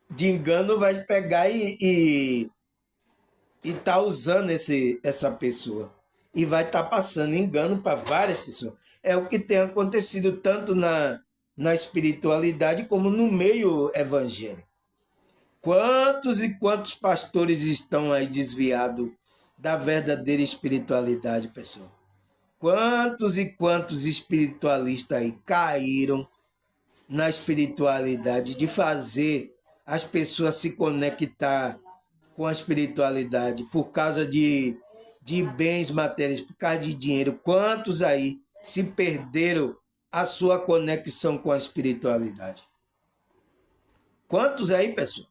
A: de engano vai pegar e tá usando essa pessoa. E vai estar passando engano para várias pessoas. É o que tem acontecido tanto na espiritualidade como no meio evangélico. Quantos e quantos pastores estão aí desviados da verdadeira espiritualidade, pessoal? Quantos e quantos espiritualistas aí caíram na espiritualidade de fazer as pessoas se conectar com a espiritualidade por causa de bens materiais, por causa de dinheiro? Quantos aí se perderam a sua conexão com a espiritualidade? Quantos aí, pessoal?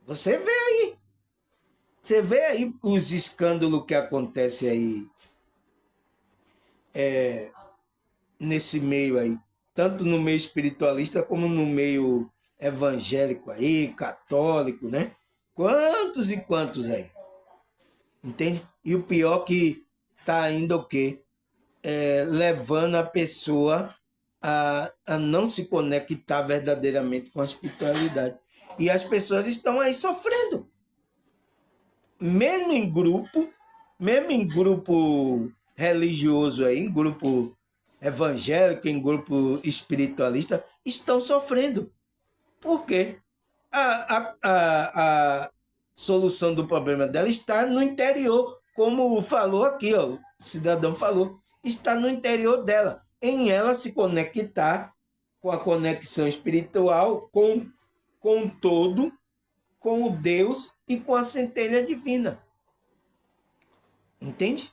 A: Você vê aí. Você vê aí os escândalos que acontecem aí nesse meio aí. Tanto no meio espiritualista como no meio evangélico aí, católico, né? Quantos e quantos aí? Entende? E o pior que tá ainda o quê? Levando a pessoa a não se conectar verdadeiramente com a espiritualidade. E as pessoas estão aí sofrendo. Mesmo em grupo religioso aí, em grupo evangélico, em grupo espiritualista, estão sofrendo. Por quê? A solução do problema dela está no interior, como falou aqui, ó, o cidadão falou, está no interior dela, em ela se conectar com a conexão espiritual, com o todo, com o Deus e com a centelha divina. Entende?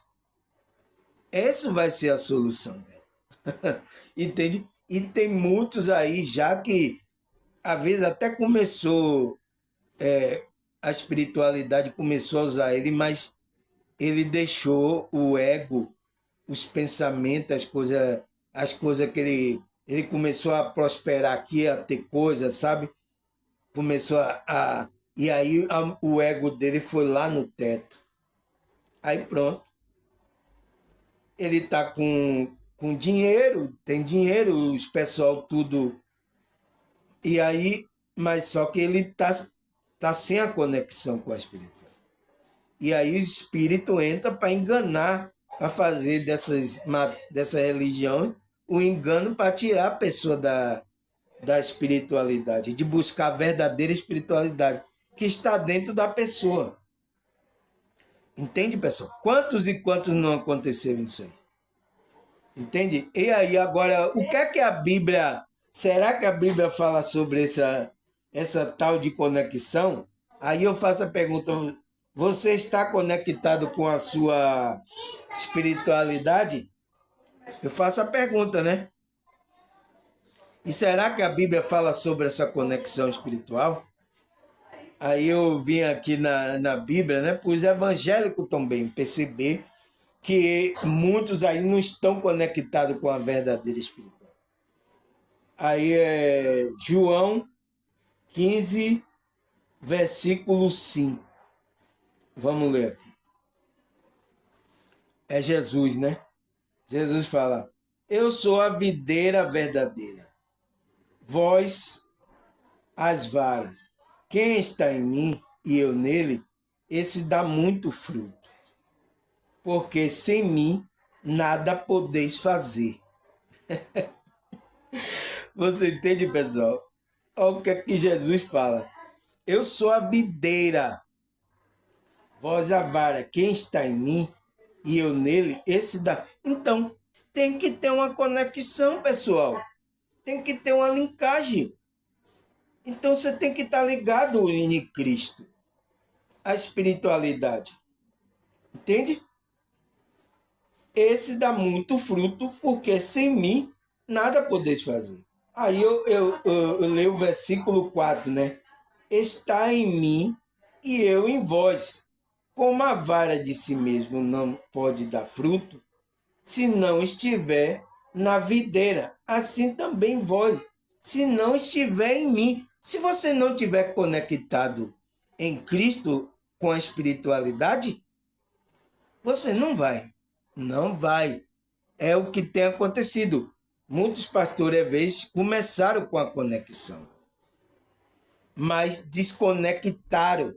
A: Essa vai ser a solução dela. Entende? E tem muitos aí já que, às vezes, até começou, a espiritualidade começou a usar ele, mas ele deixou o ego, os pensamentos, as coisas que ele começou a prosperar aqui, a ter coisas, sabe? Começou e aí o ego dele foi lá no teto. Aí pronto. Ele tá com dinheiro, tem dinheiro, os pessoal tudo. E aí, mas só que ele tá sem a conexão com a espiritualidade. E aí o espírito entra para enganar, para fazer dessa religião o engano para tirar a pessoa da espiritualidade, de buscar a verdadeira espiritualidade que está dentro da pessoa. Entende, pessoal? Quantos e quantos não aconteceram isso aí? Entende? E aí, agora, o que é que a Bíblia... Será que a Bíblia fala sobre essa tal de conexão? Aí eu faço a pergunta, você está conectado com a sua espiritualidade? Eu faço a pergunta, né? E será que a Bíblia fala sobre essa conexão espiritual? Aí eu vim aqui na Bíblia, né, para os evangélicos também perceber que muitos aí não estão conectados com a verdadeira espiritualidade. Aí é João 15, versículo 5. Vamos ler aqui. É Jesus, né? Jesus fala, eu sou a videira verdadeira, vós as varas. Quem está em mim e eu nele, esse dá muito fruto. Porque sem mim nada podeis fazer. Você entende, pessoal? Olha o que é que Jesus fala. Eu sou a videira, vós a vara. Quem está em mim e eu nele, esse dá. Então, tem que ter uma conexão, pessoal. Tem que ter uma linkagem. Então, você tem que estar ligado em Cristo, a espiritualidade. Entende? Esse dá muito fruto, porque sem mim nada podeis fazer. Aí eu leio o versículo 4, né? Está em mim e eu em vós. como a vara de si mesmo não pode dar fruto, se não estiver na videira, assim também vós, se não estiver em mim. Se você não estiver conectado em Cristo com a espiritualidade, você não vai. Não vai. É o que tem acontecido. Muitos pastores, às vezes, começaram com a conexão, mas desconectaram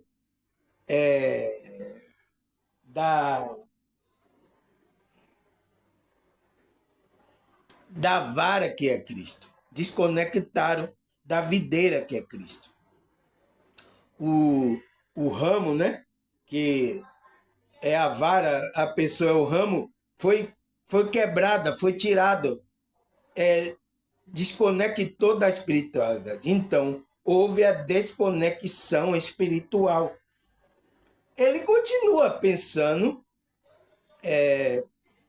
A: da, da vara que é Cristo. Desconectaram da videira que é Cristo. O ramo, né? Que é a vara, a pessoa é o ramo, foi quebrada, foi tirado, desconectou da espiritualidade. Então, houve a desconexão espiritual. Ele continua pensando,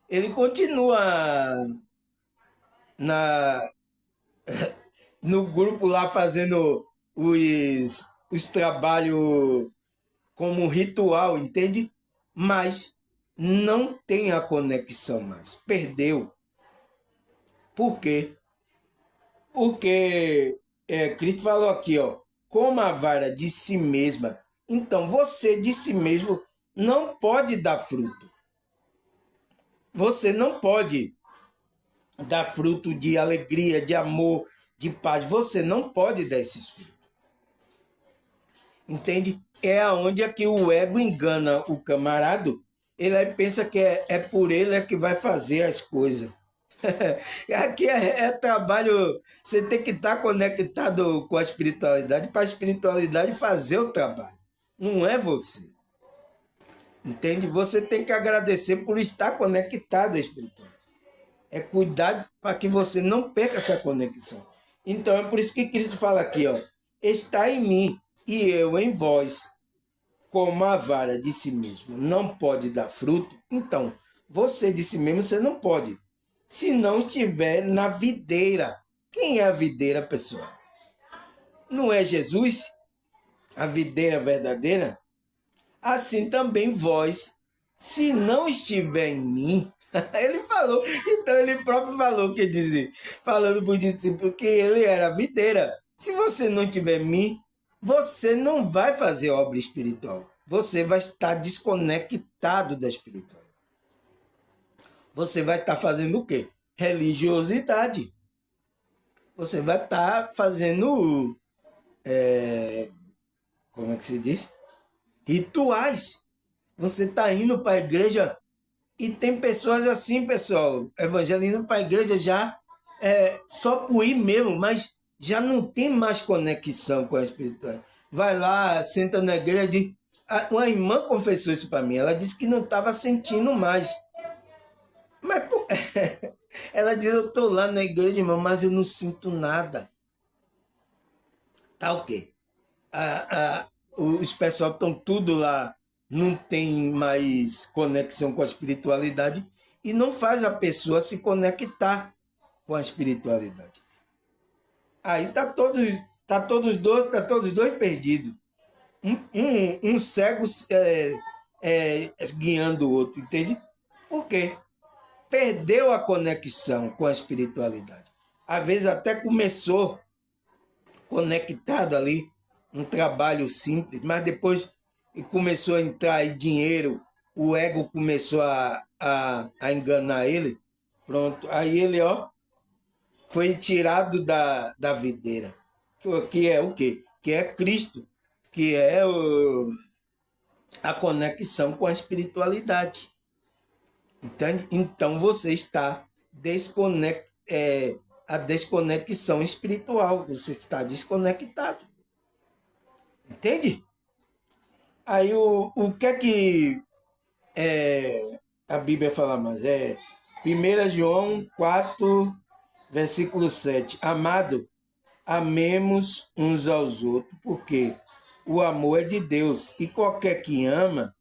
A: ele continua na, no grupo lá fazendo os trabalhos como ritual, entende? Mas não tem a conexão mais. Perdeu. Por quê? Porque Cristo falou aqui, ó, como a vara de si mesma. Então, você de si mesmo não pode dar fruto. Você não pode dar fruto de alegria, de amor, de paz. Você não pode dar esses frutos. Entende? É aonde é que o ego engana o camarada. Ele aí pensa que é por ele que vai fazer as coisas. Aqui é trabalho, você tem que estar conectado com a espiritualidade para a espiritualidade fazer o trabalho. Não é você. Entende? Você tem que agradecer por estar conectado à espiritualidade. É cuidar para que você não perca essa conexão. Então é por isso que Cristo fala aqui, ó, está em mim e eu em vós, como a vara de si mesmo não pode dar fruto, então você de si mesmo você não pode, se não estiver na videira. Quem é a videira, pessoal? Não é Jesus, a videira verdadeira? Assim também vós, se não estiver em mim, ele falou, então ele próprio falou, que dizer, falando para os discípulos que ele era a videira. Se você não tiver em mim, você não vai fazer obra espiritual. Você vai estar desconectado da espiritualidade. Você vai estar fazendo o quê? Religiosidade. Você vai estar fazendo, como é que se diz? Rituais. Você está indo para a igreja e tem pessoas assim, pessoal, evangelizando para a igreja já só por ir mesmo, mas já não tem mais conexão com a espiritualidade. Vai lá, senta na igreja e diz... Uma irmã confessou isso para mim, ela disse que não estava sentindo mais. Mas pô, ela diz, eu estou lá na igreja, irmão, mas eu não sinto nada. Tá o quê? Os pessoal estão tudo lá, não tem mais conexão com a espiritualidade e não faz a pessoa se conectar com a espiritualidade. Aí tá todos dois perdidos. Um cego guiando o outro, entende? Por quê? Perdeu a conexão com a espiritualidade. Às vezes até começou conectado ali, um trabalho simples, mas depois começou a entrar aí dinheiro, o ego começou a enganar ele, pronto, aí ele, ó, foi tirado da videira, que é o quê? Que é Cristo, que é a conexão com a espiritualidade. Entende? Então você está a desconexão espiritual, você está desconectado. Entende? Aí o que é que a Bíblia fala mais? 1 João 4, versículo 7. Amado, amemos uns aos outros, porque o amor é de Deus, e qualquer que ama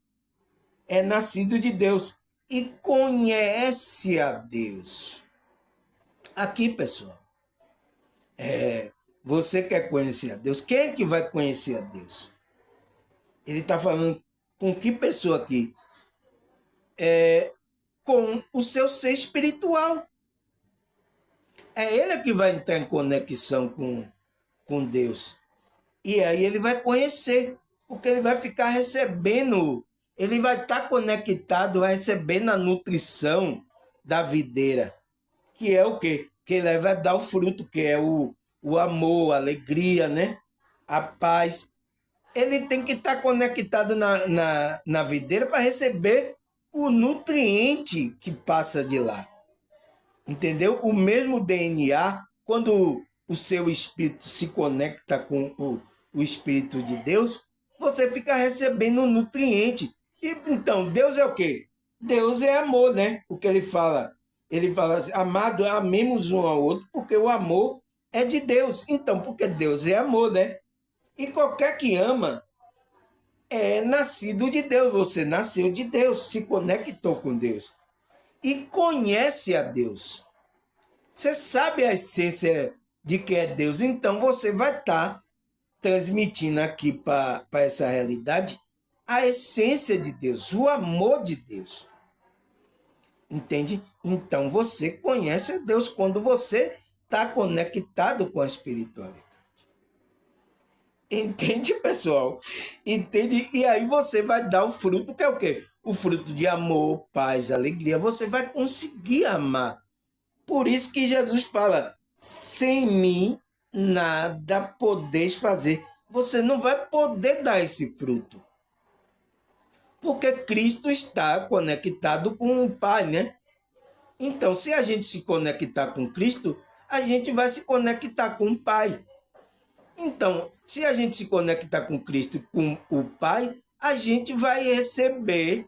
A: é nascido de Deus e conhece a Deus. Aqui, pessoal, você quer conhecer a Deus? Quem é que vai conhecer a Deus? Ele está falando Com que pessoa aqui? Com o seu ser espiritual. É ele que vai entrar em conexão com Deus. E aí ele vai conhecer, porque ele vai ficar recebendo, ele vai estar conectado, vai recebendo a nutrição da videira, que é o quê? Que ele vai dar o fruto, que é o amor, a alegria, né? A paz. Ele tem que estar conectado na videira para receber o nutriente que passa de lá. Entendeu? O mesmo DNA, quando o seu espírito se conecta com o Espírito de Deus, você fica recebendo nutriente. E então, Deus é o quê? Deus é amor, né? O que ele fala? Ele fala assim, amado, amemos um ao outro, porque o amor é de Deus. Então, porque Deus é amor, né? E qualquer que ama é nascido de Deus. Você nasceu de Deus, se conectou com Deus e conhece a Deus. Você sabe a essência de que é Deus, então você vai estar transmitindo aqui para essa realidade a essência de Deus, o amor de Deus. Entende? Então você conhece a Deus quando você está conectado com a espiritualidade. Entende, pessoal? Entende? E aí você vai dar o fruto, que é o quê? O fruto de amor, paz, alegria. Você vai conseguir amar. Por isso que Jesus fala, sem mim nada podeis fazer. Você não vai poder dar esse fruto. Porque Cristo está conectado com o Pai, né? Então, se a gente se conectar com Cristo, a gente vai se conectar com o Pai. Então, se a gente se conectar com Cristo, com o Pai, a gente vai receber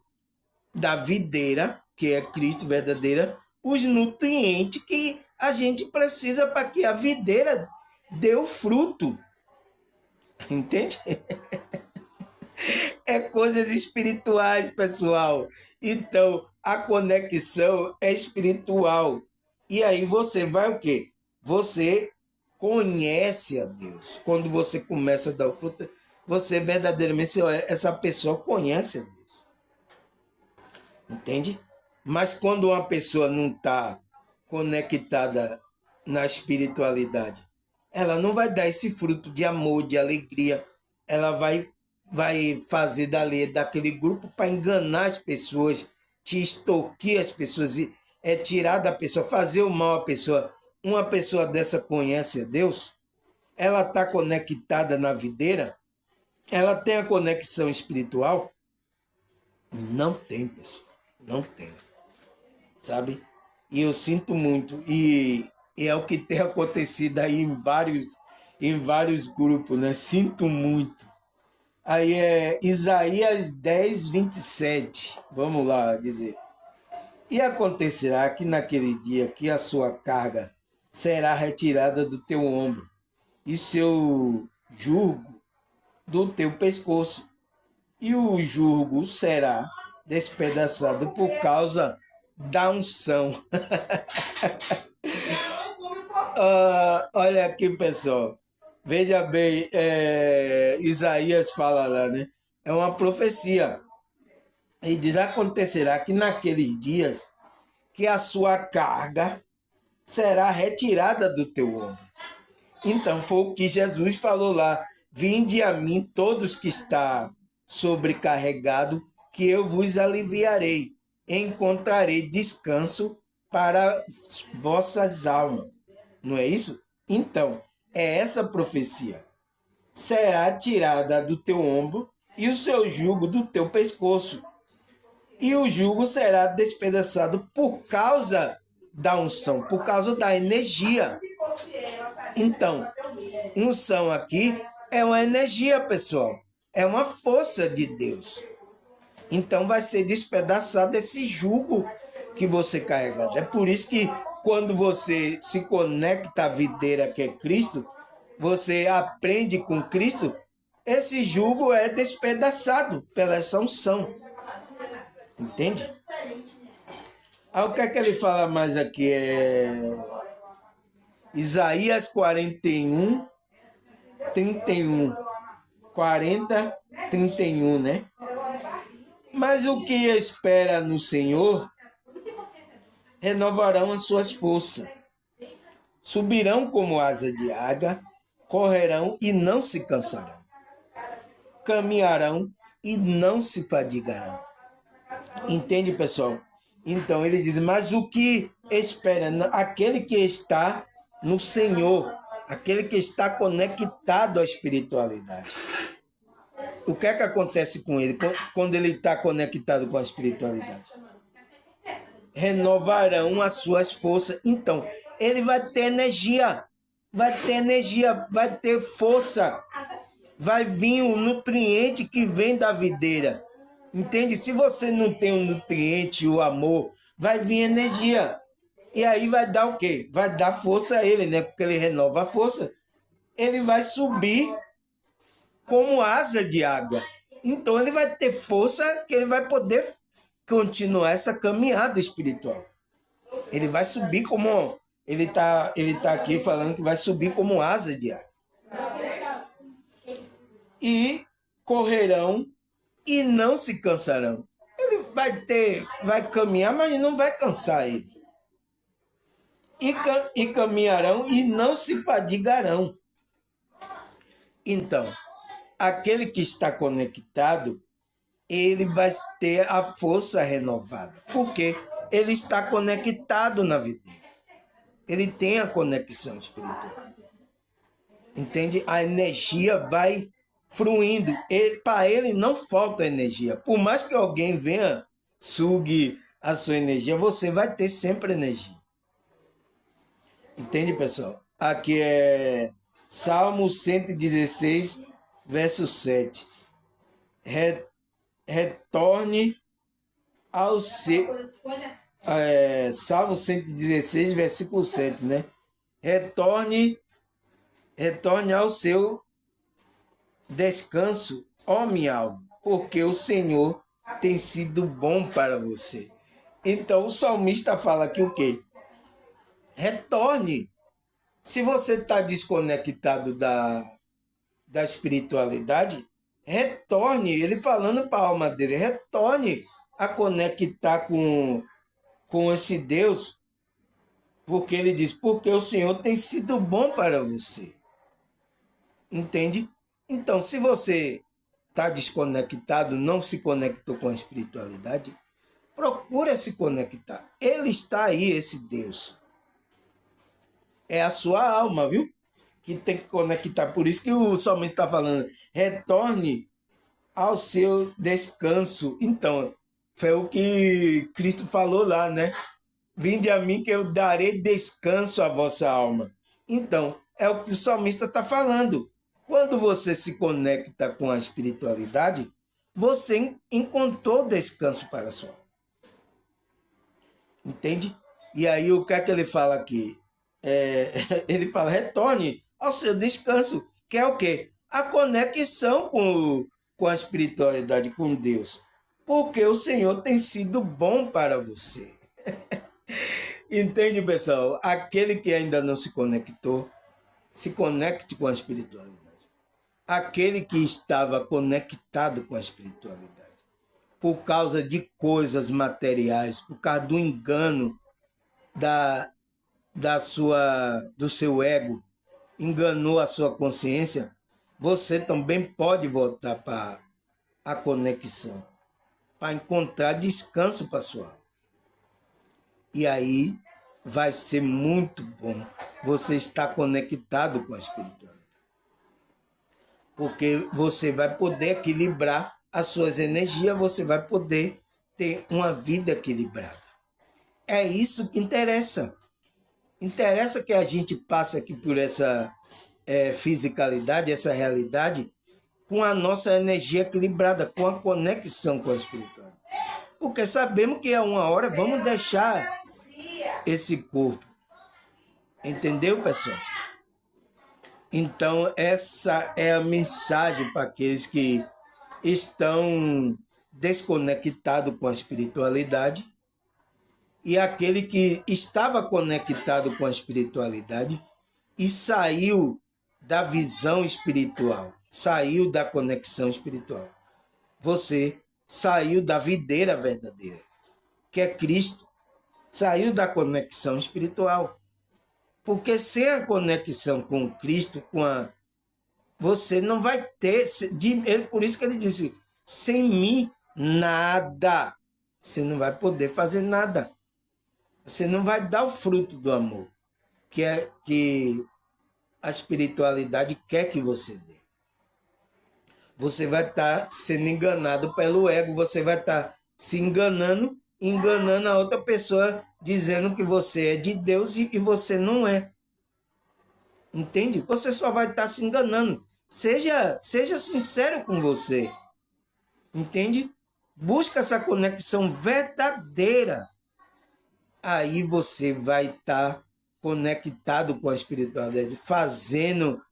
A: da videira, que é Cristo verdadeira, os nutrientes que a gente precisa para que a videira dê o fruto. Entende? É coisas espirituais, pessoal. Então, a conexão é espiritual. E aí você vai o quê? Você conhece a Deus. Quando você começa a dar o fruto, você verdadeiramente, essa pessoa conhece a Deus. Entende? Mas quando uma pessoa não está conectada na espiritualidade, ela não vai dar esse fruto de amor, de alegria. Ela vai fazer daquele grupo para enganar as pessoas, te extorquir as pessoas, tirar da pessoa, fazer o mal à pessoa. Uma pessoa dessa conhece a Deus? Ela está conectada na videira? Ela tem a conexão espiritual? Não tem, pessoal. Não tem. Sabe? E eu sinto muito. E é o que tem acontecido aí em vários grupos, né? Sinto muito. Aí é Isaías 10:27. Vamos lá dizer. E acontecerá que naquele dia que a sua carga será retirada do teu ombro e seu jugo do teu pescoço, e o jugo será despedaçado por causa da unção. Olha aqui, pessoal. Veja bem, Isaías fala lá, né? É uma profecia. E diz: acontecerá que naqueles dias que a sua carga será retirada do teu ombro. Então foi o que Jesus falou lá: vinde a mim todos que está sobrecarregado, que eu vos aliviarei, encontrarei descanso para vossas almas. Não é isso? Então, é essa profecia. Será tirada do teu ombro e o seu jugo do teu pescoço. E o jugo será despedaçado por causa da unção, por causa da energia. Então, unção aqui é uma energia, pessoal. É uma força de Deus. Então vai ser despedaçado esse jugo que você carrega. É por isso que quando você se conecta à videira que é Cristo, você aprende com Cristo, esse jugo é despedaçado pela essa unção. Entende? Aí o que é que ele fala mais aqui? Isaías 41, 31. 40, 31, né? Mas o que espera no Senhor renovarão as suas forças. Subirão como asa de águia, correrão e não se cansarão. Caminharão e não se fadigarão. Entende, pessoal? Então ele diz, mas o que espera? Aquele que está no Senhor, aquele que está conectado à espiritualidade. O que é que acontece com ele quando ele está conectado com a espiritualidade? Renovarão as suas forças. Então, ele vai ter energia, vai ter força, vai vir o nutriente que vem da videira. Entende? Se você não tem o nutriente, o amor, vai vir energia. E aí vai dar o quê? Vai dar força a ele, né? Porque ele renova a força. Ele vai subir como asa de águia. Então ele vai ter força que ele vai poder continuar essa caminhada espiritual. Ele vai subir como... Ele tá aqui falando que vai subir como asa de águia. E correrão e não se cansarão. Ele vai caminhar, mas não vai cansar ele. E caminharão e não se fadigarão. Então, aquele que está conectado, ele vai ter a força renovada. Porque ele está conectado na vida. Ele tem a conexão espiritual. Entende? A energia vai fluindo. Para ele não falta energia. Por mais que alguém venha, sugue a sua energia, você vai ter sempre energia. Entende, pessoal? Aqui é Salmo 116, verso 7. Retorne ao seu... Salmo 116, versículo 7, né? Retorne ao seu descanso, ó minha alma, porque o Senhor tem sido bom para você. Então o salmista fala aqui o quê? Retorne. Se você está desconectado da espiritualidade, retorne. Ele falando para a alma dele, retorne a conectar com esse Deus, porque ele diz, porque o Senhor tem sido bom para você. Entende? Então, se você está desconectado, não se conectou com a espiritualidade, procura se conectar. Ele está aí, esse Deus. É a sua alma, viu? Que tem que conectar. Por isso que o salmista está falando, retorne ao seu descanso. Então, foi o que Cristo falou lá, né? Vinde a mim que eu darei descanso à vossa alma. Então, é o que o salmista está falando. Quando você se conecta com a espiritualidade, você encontrou descanso para a sua alma. Entende? E aí o que é que ele fala aqui? Ele fala, retorne ao seu descanso, que é o quê? A conexão com a espiritualidade, com Deus. Porque o Senhor tem sido bom para você. Entende, pessoal? Aquele que ainda não se conectou, se conecte com a espiritualidade. Aquele que estava conectado com a espiritualidade, por causa de coisas materiais, por causa do engano do seu ego, enganou a sua consciência, você também pode voltar para a conexão, para encontrar descanso para a sua alma. E aí vai ser muito bom você estar conectado com a espiritualidade. Porque você vai poder equilibrar as suas energias, você vai poder ter uma vida equilibrada. É isso que interessa. Interessa que a gente passe aqui por essa fisicalidade, essa realidade, com a nossa energia equilibrada, com a conexão com a espiritualidade. Porque sabemos que a uma hora vamos deixar esse corpo. Entendeu, pessoal? Então, essa é a mensagem para aqueles que estão desconectados com a espiritualidade e aquele que estava conectado com a espiritualidade e saiu da visão espiritual, saiu da conexão espiritual. Você saiu da videira verdadeira, que é Cristo. Saiu da conexão espiritual. Porque sem a conexão com Cristo, você não vai ter. Por isso que ele disse: sem mim, nada. Você não vai poder fazer nada. Você não vai dar o fruto do amor, que a espiritualidade quer que você dê. Você vai estar sendo enganado pelo ego, você vai estar se enganando a outra pessoa, dizendo que você é de Deus e você não é. Entende? Você só vai estar se enganando. Seja sincero com você. Entende? Busca essa conexão verdadeira. Aí você vai estar conectado com a espiritualidade, fazendo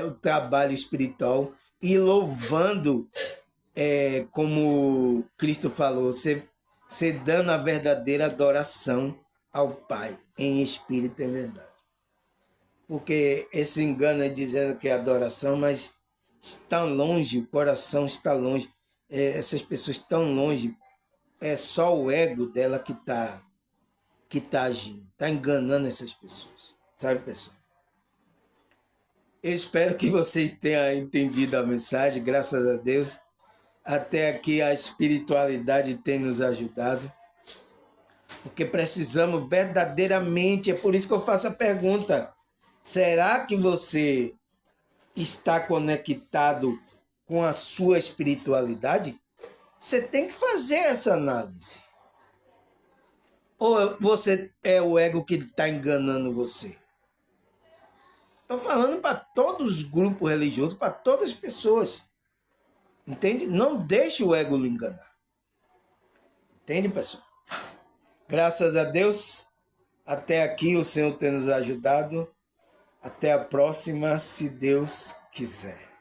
A: o trabalho espiritual e louvando, como Cristo falou, você dando a verdadeira adoração ao Pai, em espírito e em verdade. Porque esse engano é dizendo que é adoração, mas está longe, o coração está longe. Essas pessoas estão longe. É só o ego dela que tá agindo, está enganando essas pessoas. Sabe, pessoal? Eu espero que vocês tenham entendido a mensagem, graças a Deus. Até aqui a espiritualidade tem nos ajudado. Porque precisamos verdadeiramente, é por isso que eu faço a pergunta: será que você está conectado com a sua espiritualidade? Você tem que fazer essa análise. Ou você é o ego que está enganando você? Estou falando para todos os grupos religiosos, para todas as pessoas. Entende? Não deixe o ego lhe enganar. Entende, pessoal? Graças a Deus, até aqui o Senhor tem nos ajudado. Até a próxima, se Deus quiser.